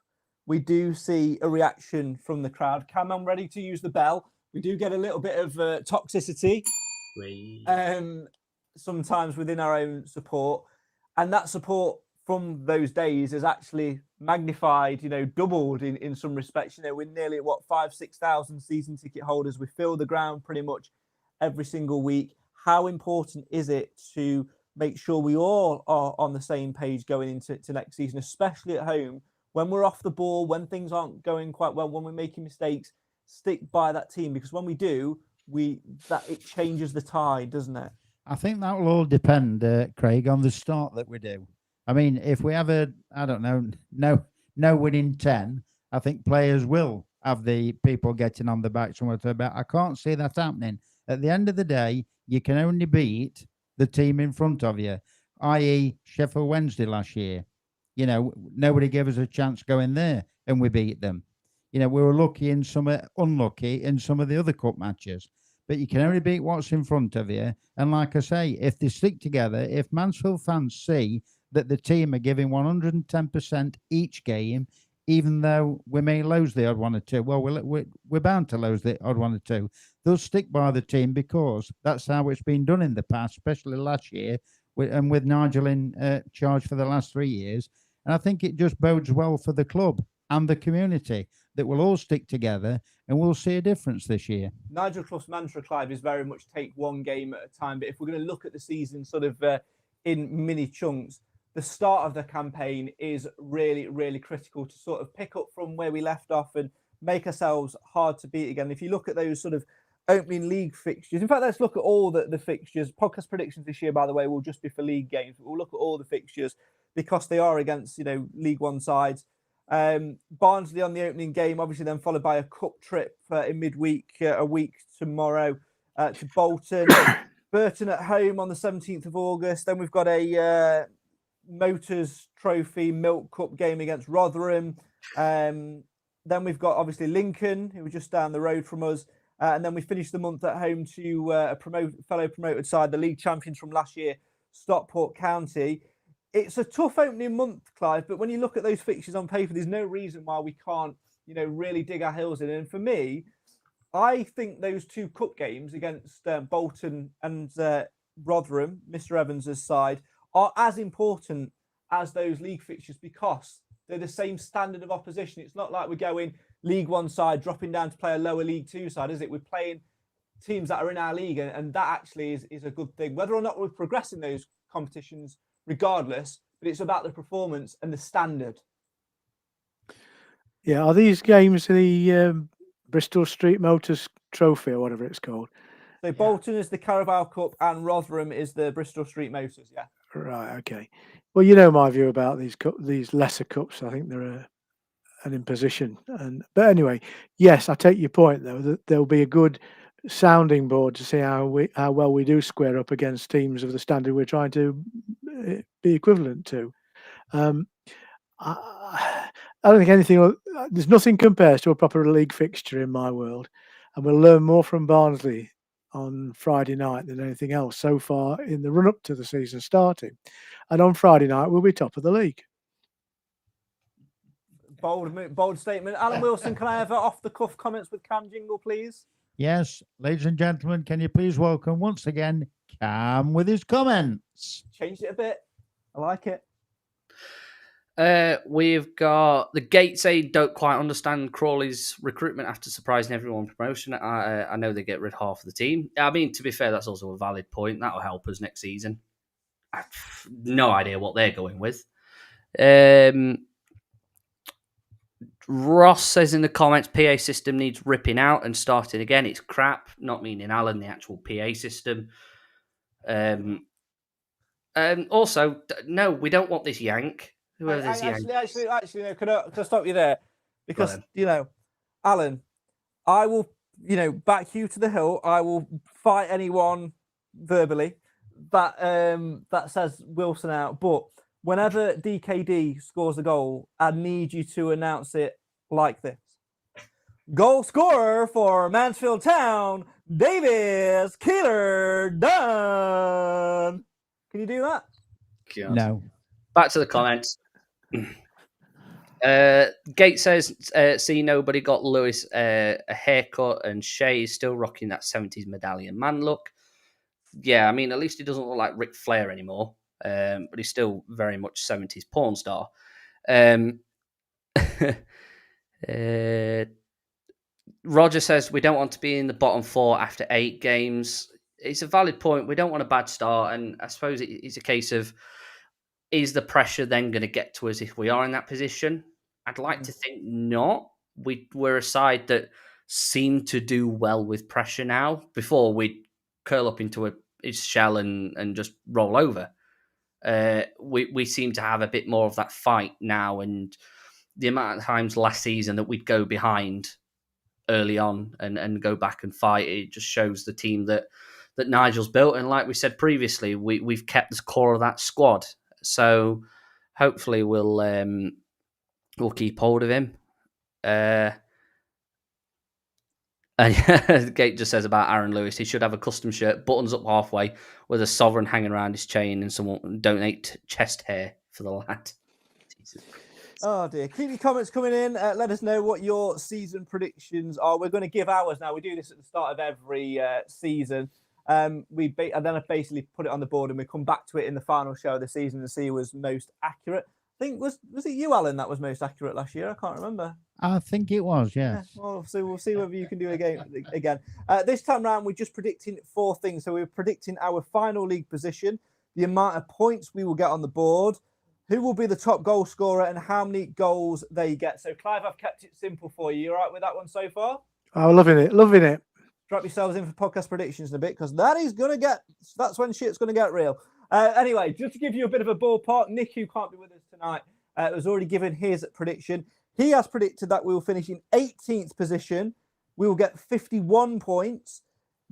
we do see a reaction from the crowd. Cam, I'm ready to use the bell. We do get a little bit of toxicity sometimes within our own support. And that support from those days is actually magnified, doubled in some respects. We're nearly at 5,000-6,000 season ticket holders. We fill the ground pretty much every single week. How important is it to make sure we all are on the same page going into next season, especially at home, when we're off the ball, when things aren't going quite well, when we're making mistakes, stick by that team, because when we do, it changes the tide, doesn't it?
I think that will all depend, Craig, on the start that we do. I mean, if we have no winning 10, I think players will have the people getting on the back somewhere to about. I can't see that happening. At the end of the day, you can only beat the team in front of you, i.e. Sheffield Wednesday last year. Nobody gave us a chance going there, and we beat them. We were lucky in some, unlucky in some of the other cup matches. But you can only beat what's in front of you. And like I say, if they stick together, if Mansfield fans see that the team are giving 110% each game, even though we may lose the odd one or two, well, we're bound to lose the odd one or two. They'll stick by the team because that's how it's been done in the past, especially last year, and with Nigel in charge for the last 3 years. And I think it just bodes well for the club and the community that we'll all stick together and we'll see a difference this year.
Nigel Clough's mantra, Clive, is very much take one game at a time. But if we're going to look at the season sort of in mini chunks, the start of the campaign is really, really critical to sort of pick up from where we left off and make ourselves hard to beat again. If you look at those sort of opening league fixtures, in fact, let's look at all the fixtures. Podcast predictions this year, by the way, will just be for league games. But we'll look at all the fixtures because they are against, League One sides. Barnsley on the opening game, obviously then followed by a cup trip in midweek, a week tomorrow to Bolton. Burton at home on the 17th of August. Then we've got a Motors Trophy Milk Cup game against Rotherham. Then we've got obviously Lincoln, who were just down the road from us. And then we finish the month at home to a fellow promoted side, the league champions from last year, Stockport County. It's a tough opening month, Clive, but when you look at those fixtures on paper, there's no reason why we can't, really dig our heels in. And for me, I think those 2 cup games against Bolton and Rotherham, Mr. Evans' side, are as important as those league fixtures because they're the same standard of opposition. It's not like we're going League One side, dropping down to play a lower League Two side, is it? We're playing teams that are in our league, and that actually is a good thing. Whether or not we're progressing those competitions, regardless, but it's about the performance and the standard.
Yeah, are these games the Bristol Street Motors Trophy or whatever it's called?
So Bolton is the Carabao Cup and Rotherham is the Bristol Street Motors. Yeah.
Right. Okay. Well, you know my view about these lesser cups. I think they're an imposition. But anyway, yes, I take your point though that there'll be a good sounding board to see how well we do square up against teams of the standard we're trying to be equivalent to. I don't think anything. There's nothing compares to a proper league fixture in my world, and we'll learn more from Barnsley on Friday night than anything else so far in the run-up to the season starting. And on Friday night, we'll be top of the league.
Bold statement. Alan Wilson, can I have off-the-cuff comments with Cam Jingle, please?
Yes, ladies and gentlemen, can you please welcome once again Cam with his comments?
Changed it a bit. I like it.
We've got the Gates aid don't quite understand Crawley's recruitment after surprising everyone with promotion. I know they get rid of half of the team. I mean, to be fair, that's also a valid point. That'll help us next season. I've no idea what they're going with. Ross says in the comments, PA system needs ripping out and starting again. It's crap, not meaning Alan, the actual PA system. Also, no, we don't want this yank. Whoever this yank.
Actually, no, can I stop you there? Because, Alan, I will, back you to the hill. I will fight anyone verbally that says Wilson out. But whenever DKD scores a goal, I need you to announce it like this. Goal scorer for Mansfield Town, Davis Keeler done. Can you do that?
God.
No.
Back to the comments. Gates says, see, nobody got Lewis a haircut and Shea is still rocking that 70s medallion man look. Yeah, I mean, at least he doesn't look like Ric Flair anymore, but he's still very much 70s porn star. Roger says, we don't want to be in the bottom 4 after 8 games. It's a valid point. We don't want a bad start, and I suppose it's a case of, is the pressure then going to get to us if we are in that position? I'd like to think not. We're a side that seem to do well with pressure now. Before, we'd curl up into its shell and just roll over. We seem to have a bit more of that fight now, and the amount of times last season that we'd go behind early on and go back and fight, it just shows the team that Nigel's built. And like we said previously, we've kept the core of that squad. So hopefully we'll keep hold of him. And Gate just says about Aaron Lewis, he should have a custom shirt, buttons up halfway, with a sovereign hanging around his chain, and someone donate chest hair for the lad. Jesus.
Oh dear. Keep your comments coming in. Let us know what your season predictions are. We're going to give ours now. We do this at the start of every season. And then I basically put it on the board and we come back to it in the final show of the season to see who was most accurate. I think, was it you, Alan, that was most accurate last year? I can't remember.
I think it was, yes.
Yeah, well, so we'll see whether you can do it again. This time round, we're just predicting 4 things. So we're predicting our final league position, the amount of points we will get on the board, who will be the top goal scorer, and how many goals they get. So, Clive, I've kept it simple for you. You all right with that one so far?
Oh, loving it.
Strap yourselves in for podcast predictions in a bit, because that's when shit's going to get real. Anyway, just to give you a bit of a ballpark, Nick, who can't be with us tonight, has already given his prediction. He has predicted that we will finish in 18th position. We will get 51 points.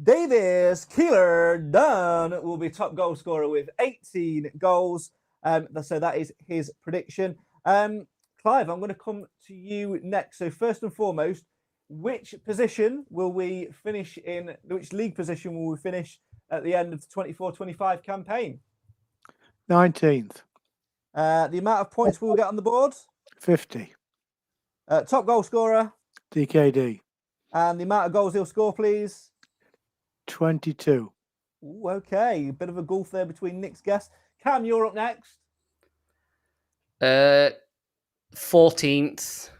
Davis Keeler Dunn will be top goal scorer with 18 goals. So that is his prediction. Clive, I'm going to come to you next. So first and foremost, which position will we finish in? Which league position will we finish at the end of the 24-25 campaign?
19th.
The amount of points we'll get on the board?
50.
Top goal scorer?
DKD.
And the amount of goals he'll score, please?
22.
Ooh, okay. A bit of a gulf there between Nick's guess. Cam, you're up next.
14th.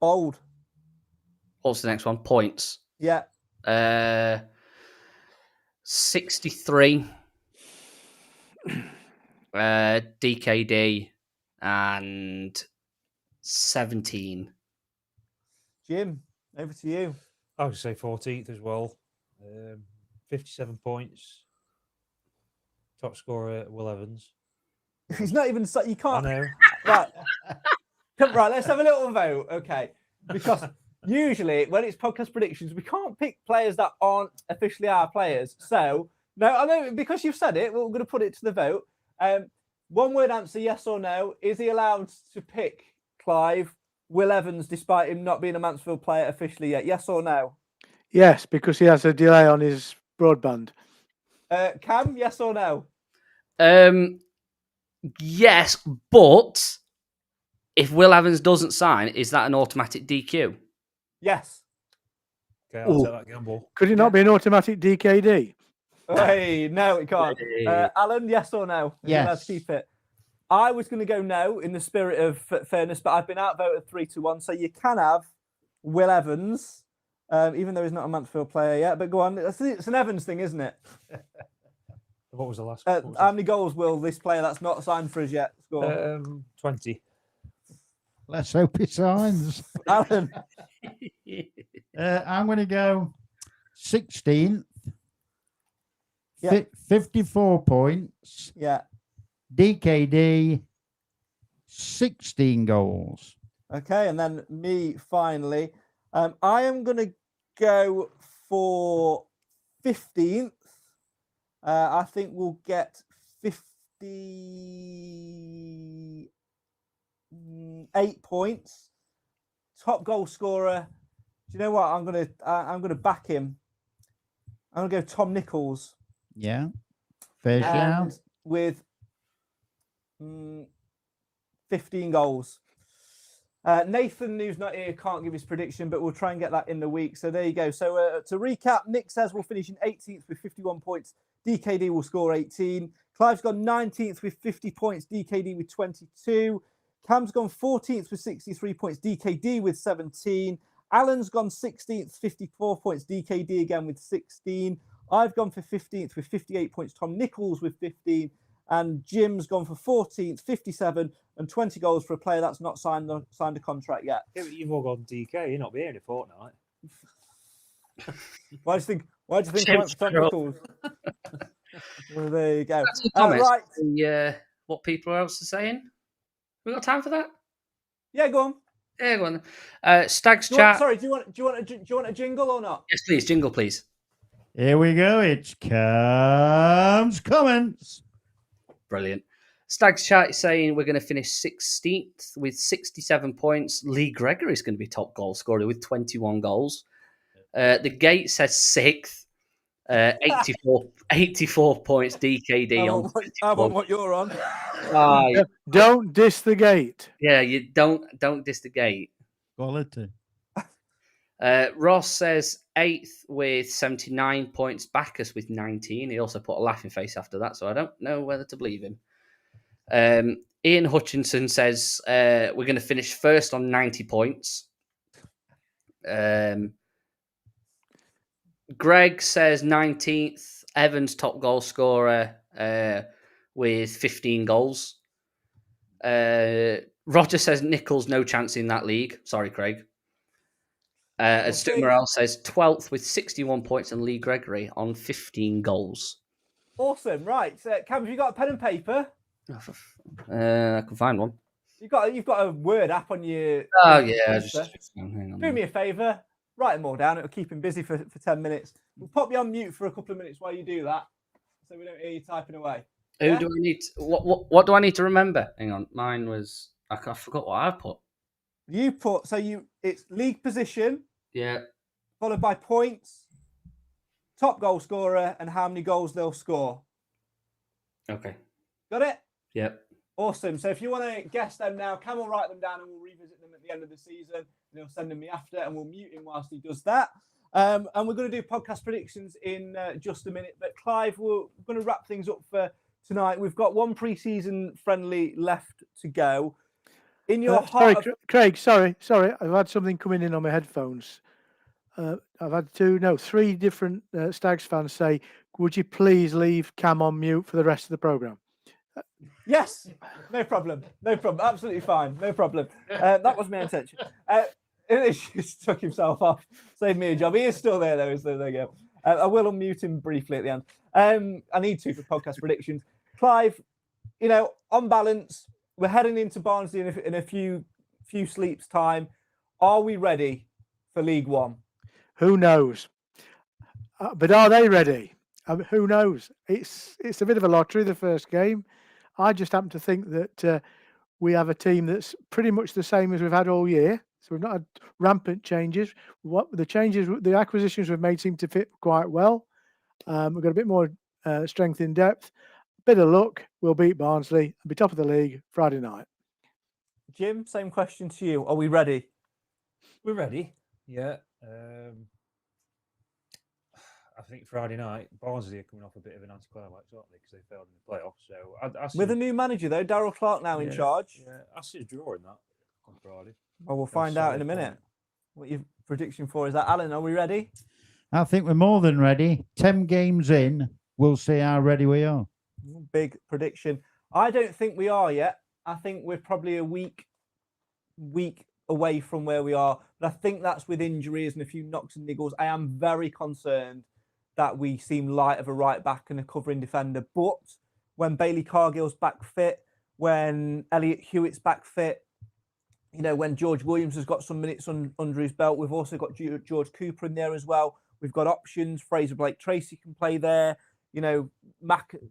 Bold.
What's the next one? Points.
Yeah.
63. DKD and 17.
Jim, over to you.
I would say 14th as well. 57 points. Top scorer, Will Evans.
He's not even. You
I
can't.
know.
Right. Right. Let's have a little vote, okay? Because usually when it's podcast predictions, we can't pick players that aren't officially our players. So no, I know because you've said it, we're going to put it to the vote. One word answer: yes or no. Is he allowed to pick Clive, Will Evans, despite him not being a Mansfield player officially yet? Yes or no?
Yes, because he has a delay on his broadband.
Cam, yes or no?
Yes, but if Will Evans doesn't sign, is that an automatic DQ?
Yes.
Okay, I'll take that gamble.
Could it not be an automatic DKD?
Hey, no, it can't.
Hey.
Alan, yes or no? Is he allowed
Yes.
to keep it? I was going to go no in the spirit of fairness, but I've been outvoted 3-1. So you can have Will Evans, even though he's not a Mansfield player yet. But go on, it's an Evans thing, isn't it?
What was the last
How
one?
many goals will this player that's not signed for us yet score?
20.
Let's hope he signs.
Alan,
I'm going to go 16th.
Yeah.
54 points.
yeah.
DKD, 16 goals.
Okay, and then me finally. I am going to go for 15th. I think we'll get 58 points. Top goal scorer. Do you know what? I'm gonna back him. I'm gonna go Tom Nichols.
Yeah. Fair shout.
And with 15 goals. Nathan, who's not here, can't give his prediction, but we'll try and get that in the week. So there you go. So to recap, Nick says we'll finish in 18th with 51 points. DKD will score 18. Clive's gone 19th with 50 points. DKD with 22. Cam's gone 14th with 63 points. DKD with 17. Alan's gone 16th, 54 points. DKD again with 16. I've gone for 15th with 58 points. Tom Nichols with 15. And Jim's gone for 14th, 57, and 20 goals for a player that's not signed a contract yet.
Yeah, but you've all gone DK. You're not be here in a fortnight.
Why do you think I went for
Jim's
Tom
pro.
Nichols? Well, there you go.
Some comments.
Right.
What people else are saying? We got time for that?
Yeah, go on.
Yeah, go on. Stags
Do you want,
chat.
sorry, do you want a jingle or not?
Yes, please. Jingle, please.
Here we go. It's Cam's comments.
Brilliant. Stags chat is saying we're going to finish 16th with 67 points. Lee Gregory is going to be top goal scorer with 21 goals. The Gate says 6th. 84 points. DKD on.
I want what you're on.
Don't diss the Gate.
Yeah, you don't diss the Gate.
Quality.
Ross says 8th with 79 points. Bacchus with 19. He also put a laughing face after that, so I don't know whether to believe him. Ian Hutchinson says we're going to finish first on 90 points. Greg says 19th. Evans top goal scorer with 15 goals. Roger says Nichols no chance in that league. Sorry, Craig. And Stu Morrell says 12th with 61 points and Lee Gregory on 15 goals.
Awesome. Right. So, Cam, have you got a pen and paper?
I can find one.
You've got a Word app on your.
Oh, yeah.
Hang on. Do me a favour. Write them all down. It'll keep him busy for 10 minutes. We'll pop you on mute for a couple of minutes while you do that, so we don't hear you typing away.
Who do I need? What do I need to remember? Hang on. Mine was. I forgot what I put.
You put it's league position.
Yeah.
Followed by points, top goal scorer, and how many goals they'll score.
Okay.
Got it?
Yep.
Awesome. So if you want to guess them now, Cam will write them down and we'll revisit them at the end of the season. And he'll send them me after, and we'll mute him whilst he does that. And we're going to do podcast predictions in just a minute. But Clive, we're going to wrap things up for tonight. We've got one pre-season friendly left to go. In your heart,
Craig, sorry. I've had something coming in on my headphones. I've had 3 different Stags fans say, would you please leave Cam on mute for the rest of the programme?
Yes, no problem. Absolutely fine. No problem. That was my intention. He just took himself off. Saved me a job. He is still there, though. So there you go. I will unmute him briefly at the end. I need to for podcast predictions. Clive, on balance, we're heading into Barnsley in a few sleeps' time. Are we ready for League One?
Who knows? But are they ready? Who knows? It's a bit of a lottery, the first game. I just happen to think that we have a team that's pretty much the same as we've had all year. So we've not had rampant changes. The acquisitions we've made seem to fit quite well. We've got a bit more strength in depth. Bit of luck, we'll beat Barnsley and be top of the league Friday night.
Jim, same question to you. Are we ready?
We're ready. Yeah. I think Friday night, Barnsley are coming off a bit of an anticlimax, aren't they? Because they failed in the playoffs. So
with a new manager though, Darryl Clark now in charge.
Yeah, I see a draw in that on Friday.
Well, we'll find out in a minute. What your prediction for is that, Alan? Are we ready?
I think we're more than ready. 10 games in, we'll see how ready we are.
Big prediction. I don't think we are yet. I think we're probably a week away from where we are. But I think that's with injuries and a few knocks and niggles. I am very concerned that we seem light of a right back and a covering defender. But when Bailey Cargill's back fit, when Elliot Hewitt's back fit, when George Williams has got some minutes under his belt, we've also got George Cooper in there as well. We've got options. Fraser Blake-Tracy can play there.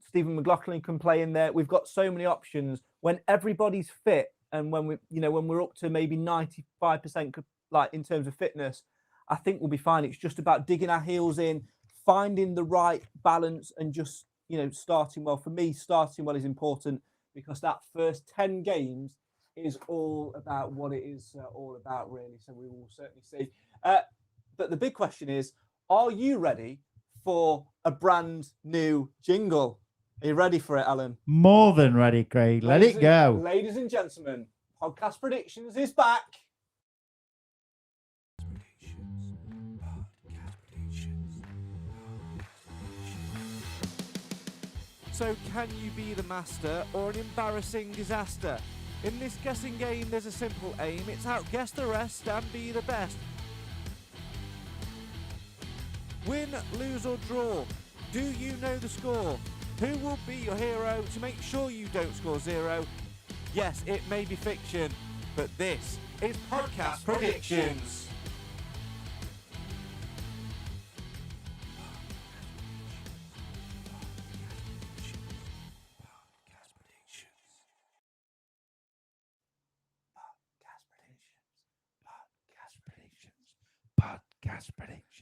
Stephen McLaughlin can play in there. We've got so many options. When everybody's fit and when we're up to maybe 95%, like in terms of fitness, I think we'll be fine. It's just about digging our heels in, finding the right balance and just, starting well. For me, starting well is important because that first 10 games is all about what it is all about, really. So we will certainly see. But the big question is, are you ready for a brand new jingle? Are you ready for it, Alan?
More than ready, Craig. Let it go.
Ladies and gentlemen, Podcast Predictions is back. So can you be the master or an embarrassing disaster? In this guessing game, there's a simple aim. It's outguess the rest and be the best. Win, lose or draw. Do you know the score? Who will be your hero to make sure you don't score zero? Yes, it may be fiction, but this is Podcast Predictions.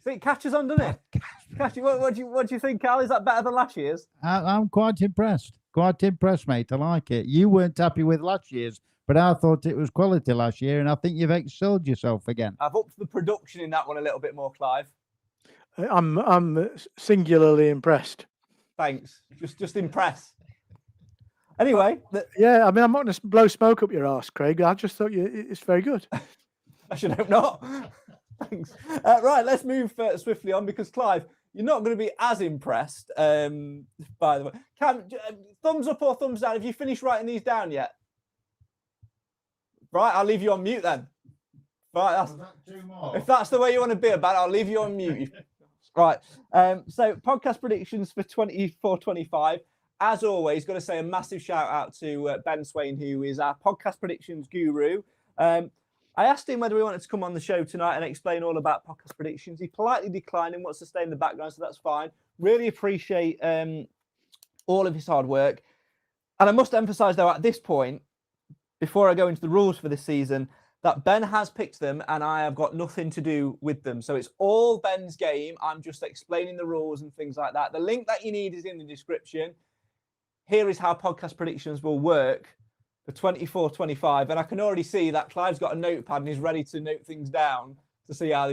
So it catches on, doesn't it? What do you think, Al? Is that better than last year's?
I'm quite impressed. Quite impressed, mate. I like it. You weren't happy with last year's, but I thought it was quality last year, and I think you've excelled yourself again.
I've upped the production in that one a little bit more, Clive.
I'm singularly impressed.
Thanks. Just impressed. Anyway.
Yeah, I'm not going to blow smoke up your arse, Craig. I just thought it's very good.
I should hope not. Thanks. Right, let's move swiftly on because, Clive, you're not going to be as impressed, by the way. Cam, thumbs up or thumbs down? Have you finished writing these down yet? Right, I'll leave you on mute then. Right, if that's the way you want to be about it, I'll leave you on mute. Right, so podcast predictions for 24-25. As always, got to say a massive shout out to Ben Swain, who is our podcast predictions guru. I asked him whether he wanted to come on the show tonight and explain all about podcast predictions. He politely declined and wants to stay in the background, so that's fine. Really appreciate all of his hard work. And I must emphasise, though, at this point, before I go into the rules for this season, that Ben has picked them and I have got nothing to do with them. So it's all Ben's game. I'm just explaining the rules and things like that. The link that you need is in the description. Here is how podcast predictions will work for 24-25, and I can already see that Clive's got a notepad and he's ready to note things down to see how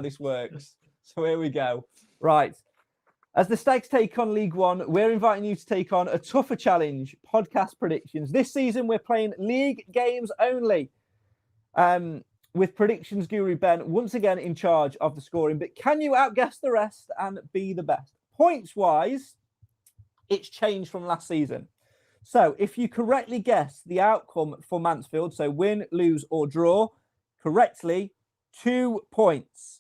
this works. So here we go. Right. As the Stags take on League One, we're inviting you to take on a tougher challenge, podcast predictions. This season, we're playing league games only, with predictions guru Ben once again in charge of the scoring. But can you outguess the rest and be the best? Points-wise, it's changed from last season. So if you correctly guess the outcome for Mansfield, so win, lose or draw, correctly, 2 points.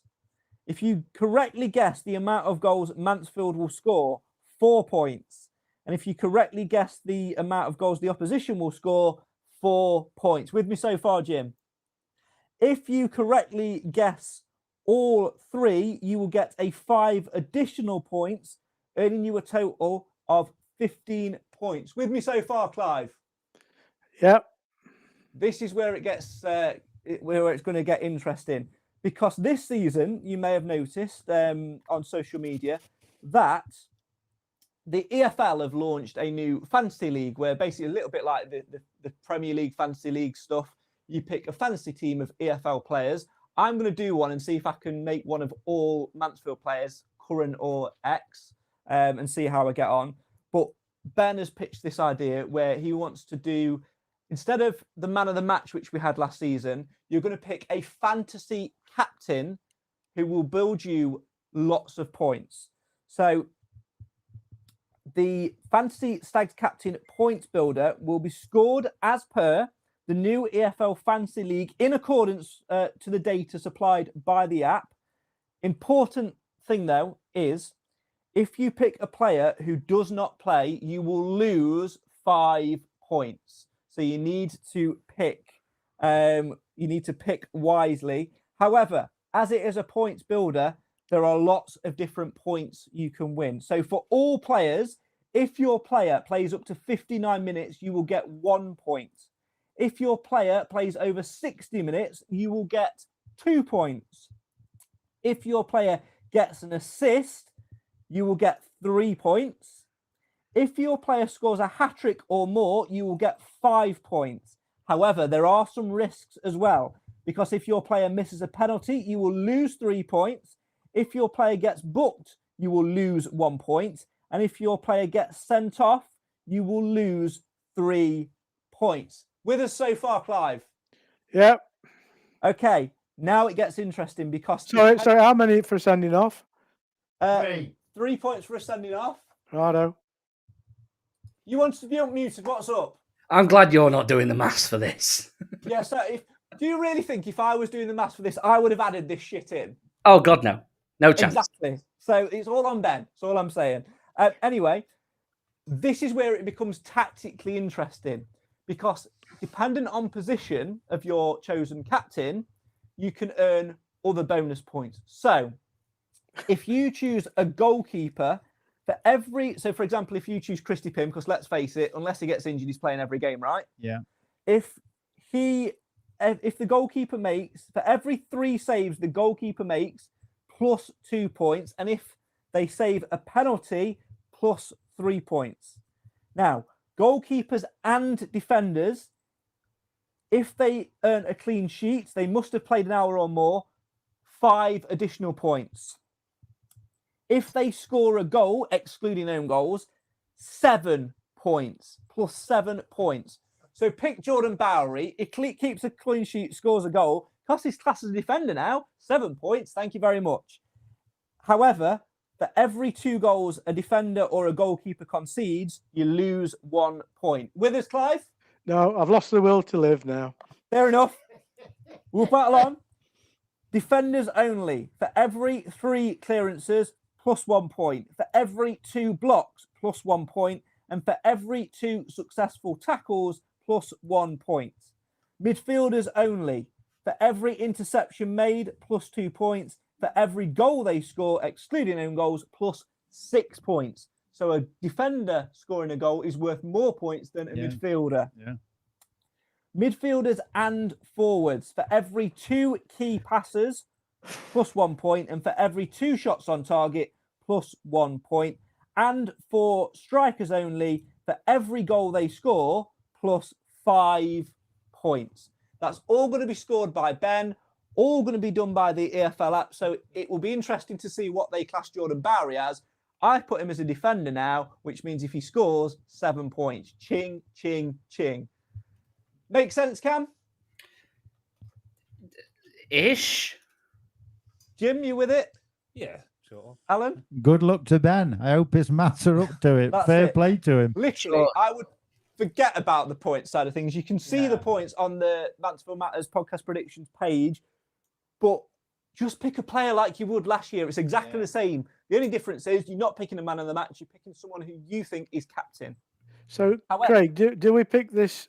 If you correctly guess the amount of goals Mansfield will score, 4 points. And if you correctly guess the amount of goals the opposition will score, 4 points. With me so far, Jim? If you correctly guess all 3, you will get a 5 additional points, earning you a total of 15 points. With me so far, Clive?
Yep.
This is where it gets where it's going to get interesting, because this season you may have noticed on social media that the EFL have launched a new fantasy league, where basically a little bit like the Premier League fantasy league stuff, you pick a fantasy team of EFL players. I'm going to do one and see if I can make one of all Mansfield players, current or ex, and see how I get on. But Ben has pitched this idea where he wants to do, instead of the man of the match, which we had last season, you're going to pick a fantasy captain who will build you lots of points. So the fantasy Stags captain points builder will be scored as per the new EFL Fantasy League in accordance to the data supplied by the app. Important thing, though, is if you pick a player who does not play, you will lose 5 points. So you need to pick wisely. However, as it is a points builder, there are lots of different points you can win. So for all players, if your player plays up to 59 minutes, you will get 1 point. If your player plays over 60 minutes, you will get 2 points. If your player gets an assist, you will get 3 points. If your player scores a hat-trick or more, you will get 5 points. However, there are some risks as well, because if your player misses a penalty, you will lose 3 points. If your player gets booked, you will lose 1 point. And if your player gets sent off, you will lose 3 points. With us so far, Clive?
Yep.
Okay, now it gets interesting because...
Sorry, how many for sending off?
3.
3 points for a sending off.
Righto.
You wanted to be unmuted. What's up?
I'm glad you're not doing the maths for this.
Yeah, so do you really think if I was doing the maths for this, I would have added this shit in?
Oh, God, no. No chance.
Exactly. So it's all on Ben. That's all I'm saying. Anyway, this is where it becomes tactically interesting, because dependent on position of your chosen captain, you can earn other bonus points. So if you choose a goalkeeper for for example, if you choose Christy Pym, because let's face it, unless he gets injured, he's playing every game, right?
Yeah.
If the goalkeeper makes, for every 3 saves the goalkeeper makes, plus 2 points. And if they save a penalty, plus 3 points. Now, goalkeepers and defenders, if they earn a clean sheet, they must have played an hour or more, 5 additional points. If they score a goal, excluding own goals, 7 points, plus 7 points. So pick Jordan Bowery. He keeps a clean sheet, scores a goal, because he's classed as a defender now, 7 points. Thank you very much. However, for every 2 goals a defender or a goalkeeper concedes, you lose 1 point. With us, Clive?
No, I've lost the will to live now.
Fair enough. We'll battle on. Defenders only. For every 3 clearances, plus 1 point. For every 2 blocks, plus 1 point. And for every 2 successful tackles, plus 1 point. Midfielders only. For every interception made, plus 2 points. For every goal they score, excluding own goals, plus 6 points. So a defender scoring a goal is worth more points than a midfielder.
Yeah.
Midfielders and forwards. For every 2 key passes, plus 1 point. And for every 2 shots on target, plus 1 point. And for strikers only, for every goal they score, plus 5 points. That's all going to be scored by Ben, all going to be done by the EFL app. So it will be interesting to see what they class Jordan Bowery as. I put him as a defender now, which means if he scores, 7 points. Ching, ching, ching. Make sense, Cam?
Ish.
Jim, you with it?
Yeah, sure.
Alan?
Good luck to Ben. I hope his maths are up to it.
That's
Fair
it.
play to him.
Literally,
Sure.
I would forget about the point side of things. You can see the points on the Mansfield Matters podcast predictions page, but Just pick a player like you would last year. It's exactly the same. The only difference is you're not picking a man of the match. You're picking someone who you think is captain.
So,
However,
Craig, do we pick this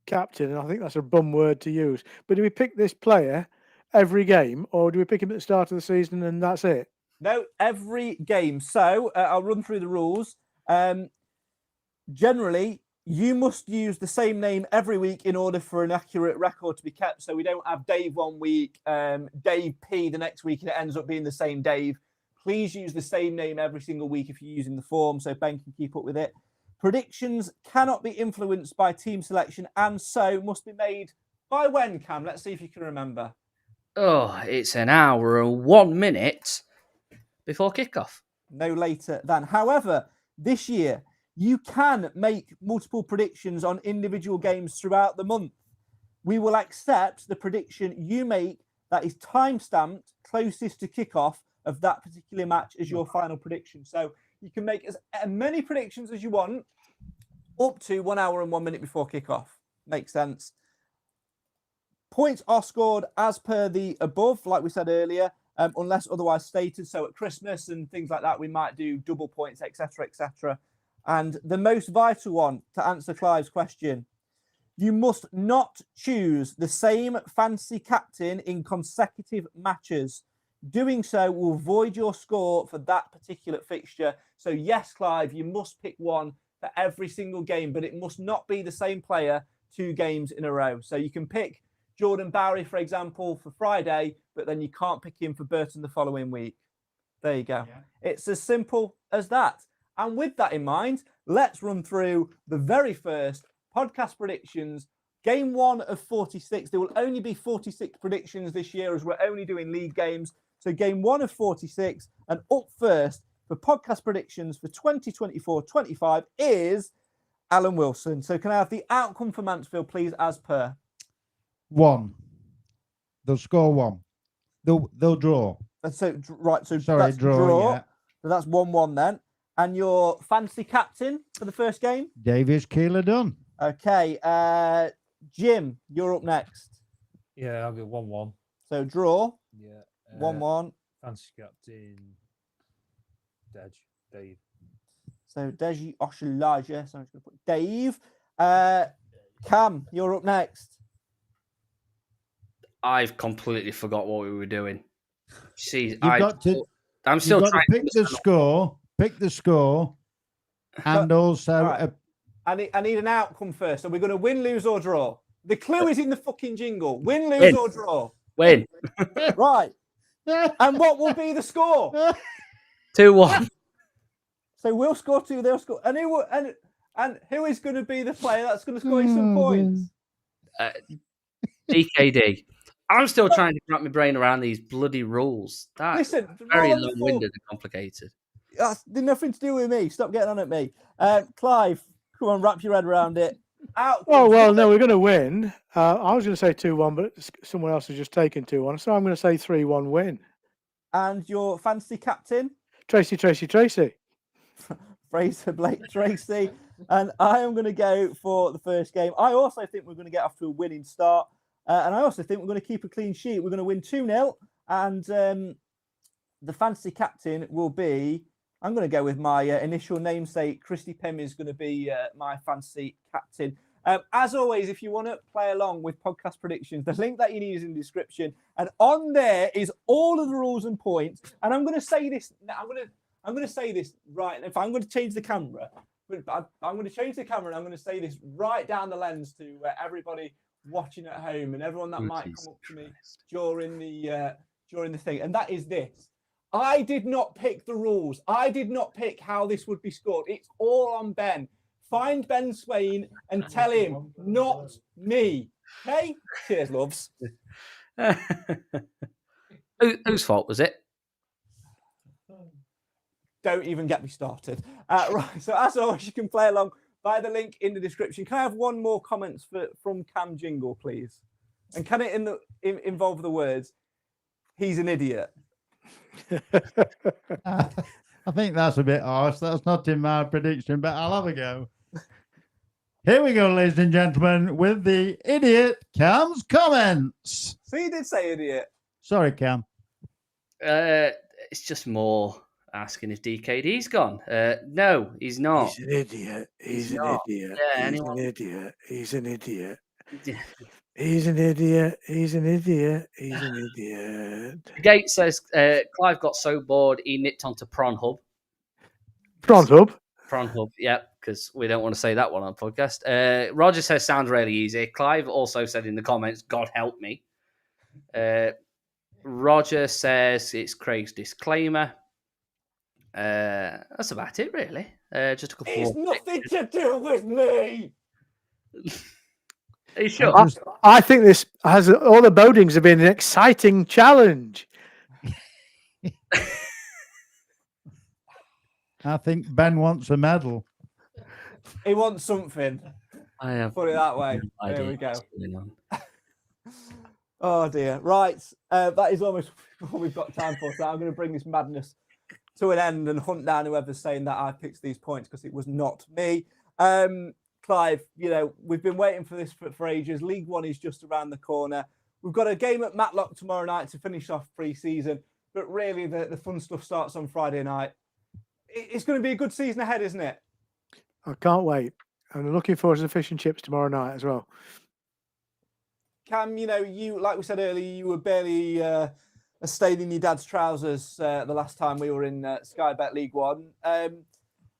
captain? And I think that's a bum word to use. But do we pick this player every game, or do we pick him at the start of the season and that's it?
No, every game. So I'll run through the rules. Generally, you must use the same name every week in order for an accurate record to be kept. So we don't have Dave one week, Dave P the next week, and it ends up being the same Dave. Please use the same name every single week if you're using the form so Ben can keep up with it. Predictions cannot be influenced by team selection and so must be made by when, Cam? Let's see if you can remember.
Oh, it's an hour and 1 minute before kickoff.
No later than. However, this year, you can make multiple predictions on individual games throughout the month. We will accept the prediction you make that is time-stamped closest to kickoff of that particular match as your final prediction. So you can make as many predictions as you want up to 1 hour and 1 minute before kickoff. Makes sense. Points are scored as per the above, like we said earlier, unless otherwise stated. So at Christmas and things like that, we might do double points, etc., etc. And the most vital one, to answer Clive's question, you must not choose the same fantasy captain in consecutive matches. Doing so will void your score for that particular fixture. So yes, Clive, you must pick one for every single game, but it must not be the same player 2 games in a row. So you can pick Jordan Barry, for example, for Friday, but then you can't pick him for Burton the following week. There you go. Yeah. It's as simple as that. And with that in mind, let's run through the very first podcast predictions. Game 1 of 46. There will only be 46 predictions this year as we're only doing league games. So game 1 of 46 and up first for podcast predictions for 2024-25 is Alan Wilson. So can I have the outcome for Mansfield, please, as per?
1. They'll score 1. They'll draw.
So right. So
sorry,
that's draw.
Yeah.
So that's 1-1 then. And your fantasy captain for the first game?
Davies Keeler Dunn.
Okay. Jim, you're up next.
Yeah, I'll go 1-1.
So draw.
Yeah.
1-1.
Fantasy captain, Dave.
So Deji Oshalaja. So I'm just going to put Dave. Cam, you're up next.
I've completely forgot what we were doing. See,
I'm still trying to pick the score. Pick the score, and also
right. I need an outcome first. Are we going to win, lose, or draw? The clue is in the fucking jingle. Win, lose, or draw.
Win.
Right. And what will be the score?
2-1.
So we'll score 2. They'll score. And who is going to be the player that's going to score you some points?
DKD. I'm still trying to wrap my brain around these bloody rules. That's very long-winded and complicated.
That's nothing to do with me. Stop getting on at me. Clive, come on, wrap your head around it.
Oh, well, no, we're going to win. I was going to say 2-1, but someone else has just taken 2-1. So I'm going to say 3-1 win.
And your fantasy captain?
Tracy.
Fraser Blake Tracy. And I am going to go for the first game. I also think we're going to get off to a winning start. And I also think we're going to keep a clean sheet. We're going to win 2-0. And the fantasy captain will be, I'm going to go with my initial namesake. Christy Pym is going to be my fantasy captain. As always, if you want to play along with podcast predictions, the link that you need is in the description. And on there is all of the rules and points. And I'm going to say this. I'm going to say this right. If I'm going to change the camera, I'm going to change the camera and I'm going to say this right down the lens to everybody watching at home and everyone that might come up to me during the thing. And that is this. I did not pick the rules. I did not pick how this would be scored. It's all on Ben. Find Ben Swain and tell him, not me. Okay? Cheers, loves.
Whose fault was it?
Don't even get me started. Right. So as always, you can play along via the link in the description. Can I have one more comment from Cam Jingle, please? And can it involve the words, he's an idiot?
I think that's a bit harsh. That's not in my prediction, but I'll have a go. Here we go, ladies and gentlemen, with the idiot Cam's comments.
So you did say idiot.
Sorry, Cam.
It's just more asking if DKD's gone. No, he's not.
He's an idiot. He's an
not.
idiot.
Yeah,
He's
anyone?
an idiot. He's an idiot.
Yeah.
He's an idiot. He's an idiot. He's an idiot.
Gate says Clive got so bored he nipped onto Prawn Hub.
Prawn Hub.
Prawn Hub, yeah, because we don't want to say that one on the podcast. Roger says sounds really easy. Clive also said in the comments, "God help me." Roger says it's Craig's disclaimer. That's about it, really. Just a couple.
It's nothing to do with me.
Are you sure?
I think this has all the Bodings have been an exciting challenge.
I think Ben wants a medal.
He wants something.
I have
Put it that way.
no
There
idea
we go.
what's going on.
Oh dear. Right. That is almost all we've got time for. So I'm going to bring this madness to an end and hunt down whoever's saying that I picked these points because it was not me. Clive, we've been waiting for this for ages. League One is just around the corner. We've got a game at Matlock tomorrow night to finish off pre-season. But really, the fun stuff starts on Friday night. It's going to be a good season ahead, isn't it?
I can't wait. I'm looking forward to the fish and chips tomorrow night as well.
Cam, you like we said earlier, you were barely staying in your dad's trousers the last time we were in Sky Bet League One.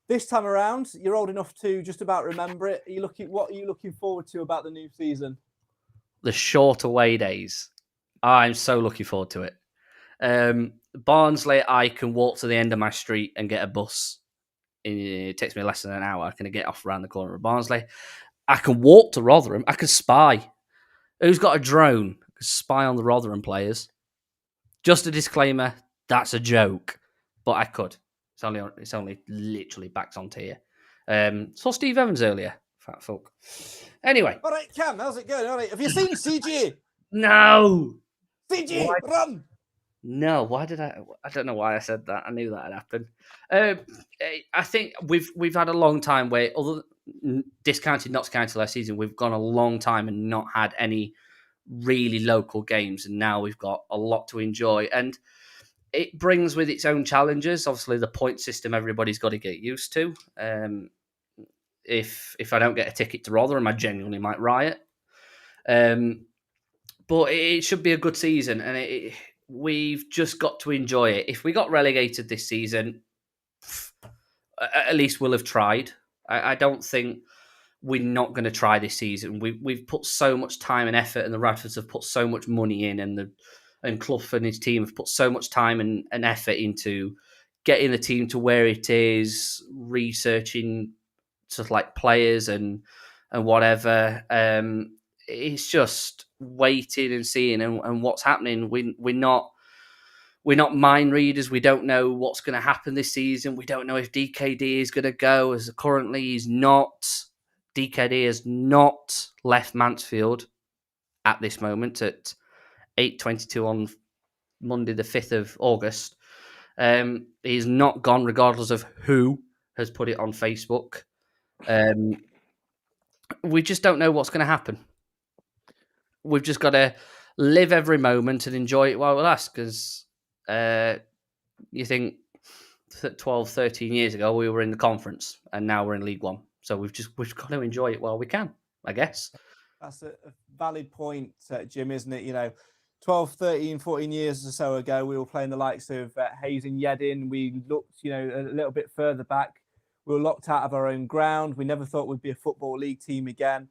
This time around, you're old enough to just about remember it. What are you looking forward to about the new season?
The short away days. I'm so looking forward to it. Barnsley, I can walk to the end of my street and get a bus. It takes me less than an hour. I can get off around the corner of Barnsley. I can walk to Rotherham. I can spy. Who's got a drone? I can spy on the Rotherham players. Just a disclaimer, that's a joke. But I could. It's only literally backs onto here. Saw Steve Evans earlier. Fat fuck. Anyway.
All right, Cam, how's it going? All right, have you seen CG?
No.
CG, run!
No, why did I don't know why I said that. I knew that had happened. I think we've had a long time where, other discounted Notts County last season, we've gone a long time and not had any really local games, and now we've got a lot to enjoy. And it brings with its own challenges. Obviously, the point system everybody's got to get used to. If I don't get a ticket to Rotherham, I genuinely might riot. But it should be a good season, and we've just got to enjoy it. If we got relegated this season, at least we'll have tried. I don't think we're not going to try this season. We've put so much time and effort, and the Radfords have put so much money in, and Clough and his team have put so much time and effort into getting the team to where it is, researching sort of like players and whatever. It's just waiting and seeing and what's happening. We're not mind readers. We don't know what's going to happen this season. We don't know if DKD is going to go, as currently he's not. DKD has not left Mansfield at this moment at 8:22 on Monday, the 5th of August. He's not gone, regardless of who has put it on Facebook. We just don't know what's going to happen. We've just got to live every moment and enjoy it while it lasts, because you think 12, 13 years ago we were in the conference and now we're in League One. So we've got to enjoy it while we can, I guess.
That's a valid point, Jim, isn't it? 12, 13, 14 years or so ago, we were playing the likes of Hayes and Yedding. We looked, a little bit further back. We were locked out of our own ground. We never thought we'd be a Football League team again.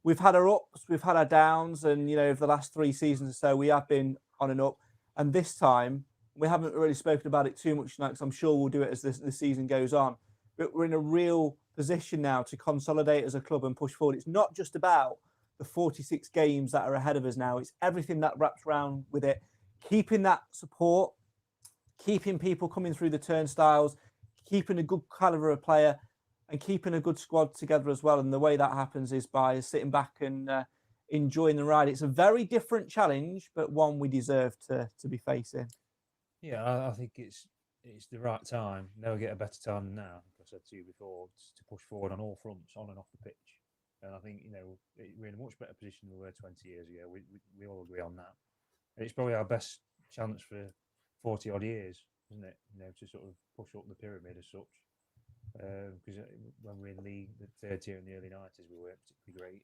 We've had our ups, we've had our downs, and, over the last 3 seasons or so, we have been on and up. And this time, we haven't really spoken about it too much tonight, because I'm sure we'll do it as the season goes on. But we're in a real position now to consolidate as a club and push forward. It's not just about the 46 games that are ahead of us now. It's everything that wraps around with it. Keeping that support, keeping people coming through the turnstiles, keeping a good caliber of player, and keeping a good squad together as well. And the way that happens is by sitting back and enjoying the ride. It's a very different challenge, but one we deserve to be facing.
Yeah, I think it's the right time. Never get a better time than now. Like I said to you before, to push forward on all fronts, on and off the pitch. And I think, we're in a much better position than we were 20 years ago. We all agree on that. And it's probably our best chance for 40 odd years, isn't it? To sort of push up the pyramid as such. Because when we were in league, the third tier in the early 90s, we weren't particularly great.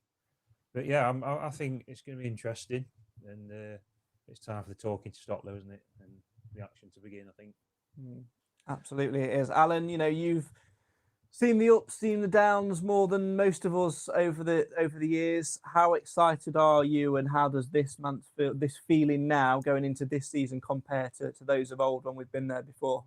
But yeah, I think it's going to be interesting, and it's time for the talking to stop, though, isn't it? And the action to begin, I think.
Absolutely, it is. Alan, you've seen the ups, seen the downs more than most of us over the years. How excited are you, and how does this feeling now going into this season compare to those of old when we've been there before?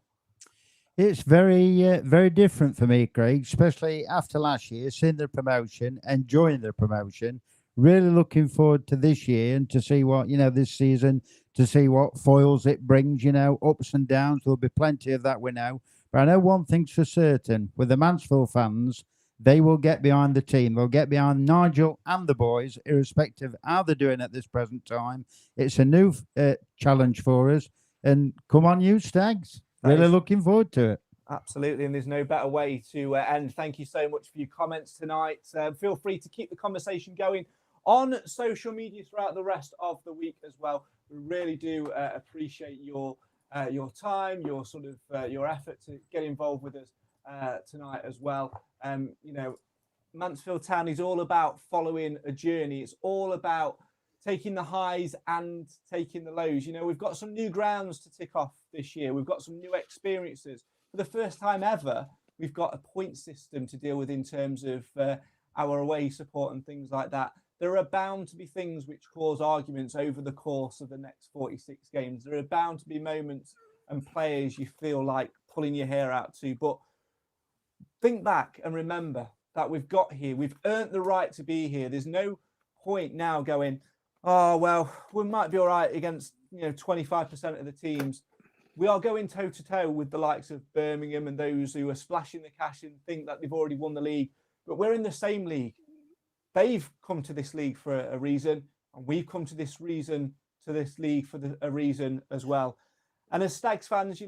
It's very, very different for me, Craig, especially after last year, seeing the promotion, enjoying the promotion. Really looking forward to this year and to see what, this season, to see what foils it brings, ups and downs. There'll be plenty of that, we know. But I know one thing's for certain, with the Mansfield fans, they will get behind the team. They'll get behind Nigel and the boys, irrespective of how they're doing at this present time. It's a new challenge for us. And come on, you Stags. Really looking forward to it.
Absolutely, and there's no better way to end. Thank you so much for your comments tonight. Feel free to keep the conversation going on social media throughout the rest of the week as well. We really do appreciate your time, your sort of your effort to get involved with us tonight as well. Mansfield Town is all about following a journey. It's all about taking the highs and taking the lows. We've got some new grounds to tick off this year. We've got some new experiences. For the first time ever, we've got a point system to deal with in terms of our away support and things like that. There are bound to be things which cause arguments over the course of the next 46 games. There are bound to be moments and players you feel like pulling your hair out to. But think back and remember that we've got here. We've earned the right to be here. There's no point now going, oh, well, we might be all right against 25% of the teams. We are going toe-to-toe with the likes of Birmingham and those who are splashing the cash and think that they've already won the league. But we're in the same league. They've come to this league for a reason, and we've come to this league for a reason as well. And as Stags fans,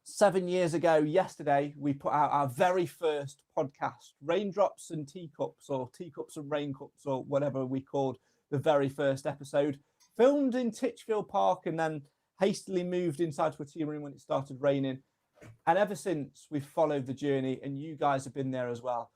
7 years ago, yesterday, we put out our very first podcast, Raindrops and Teacups, or Teacups and Raincups, or whatever we called the very first episode, filmed in Titchfield Park and then hastily moved inside to a team room when it started raining. And ever since, we've followed the journey, and you guys have been there as well.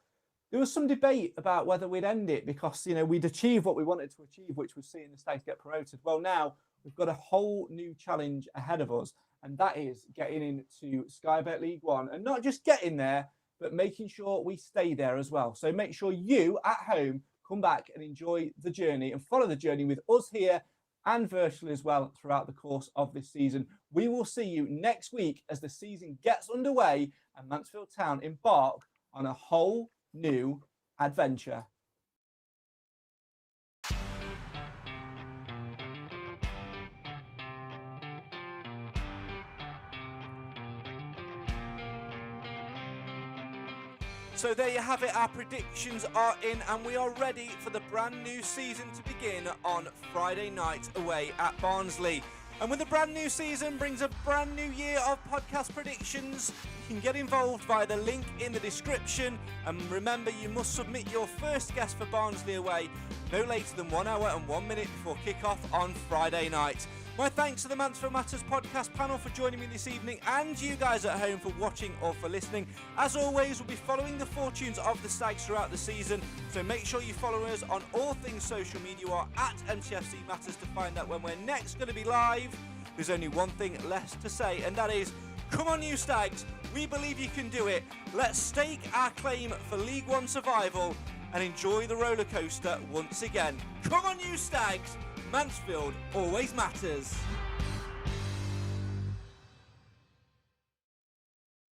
There was some debate about whether we'd end it because, we'd achieved what we wanted to achieve, which was seeing the Stags get promoted. Well, now we've got a whole new challenge ahead of us, and that is getting into Sky Bet League One. And not just getting there, but making sure we stay there as well. So make sure you, at home, come back and enjoy the journey and follow the journey with us here and virtually as well throughout the course of this season. We will see you next week as the season gets underway and Mansfield Town embark on a whole new adventure. So there you have it, our predictions are in and we are ready for the brand new season to begin on Friday night away at Barnsley. And with a brand new season brings a brand new year of podcast predictions. You can get involved via the link in the description. And remember, you must submit your first guess for Barnsley away no later than 1 hour and 1 minute before kick-off on Friday night. My thanks to the Mansfield Matters podcast panel for joining me this evening and you guys at home for watching or for listening. As always, we'll be following the fortunes of the Stags throughout the season, so make sure you follow us on all things social media or at MTFC Matters to find out when we're next going to be live. There's only one thing left to say, and that is, come on you Stags, we believe you can do it. Let's stake our claim for League One survival and enjoy the roller coaster once again. Come on you Stags, Mansfield always matters.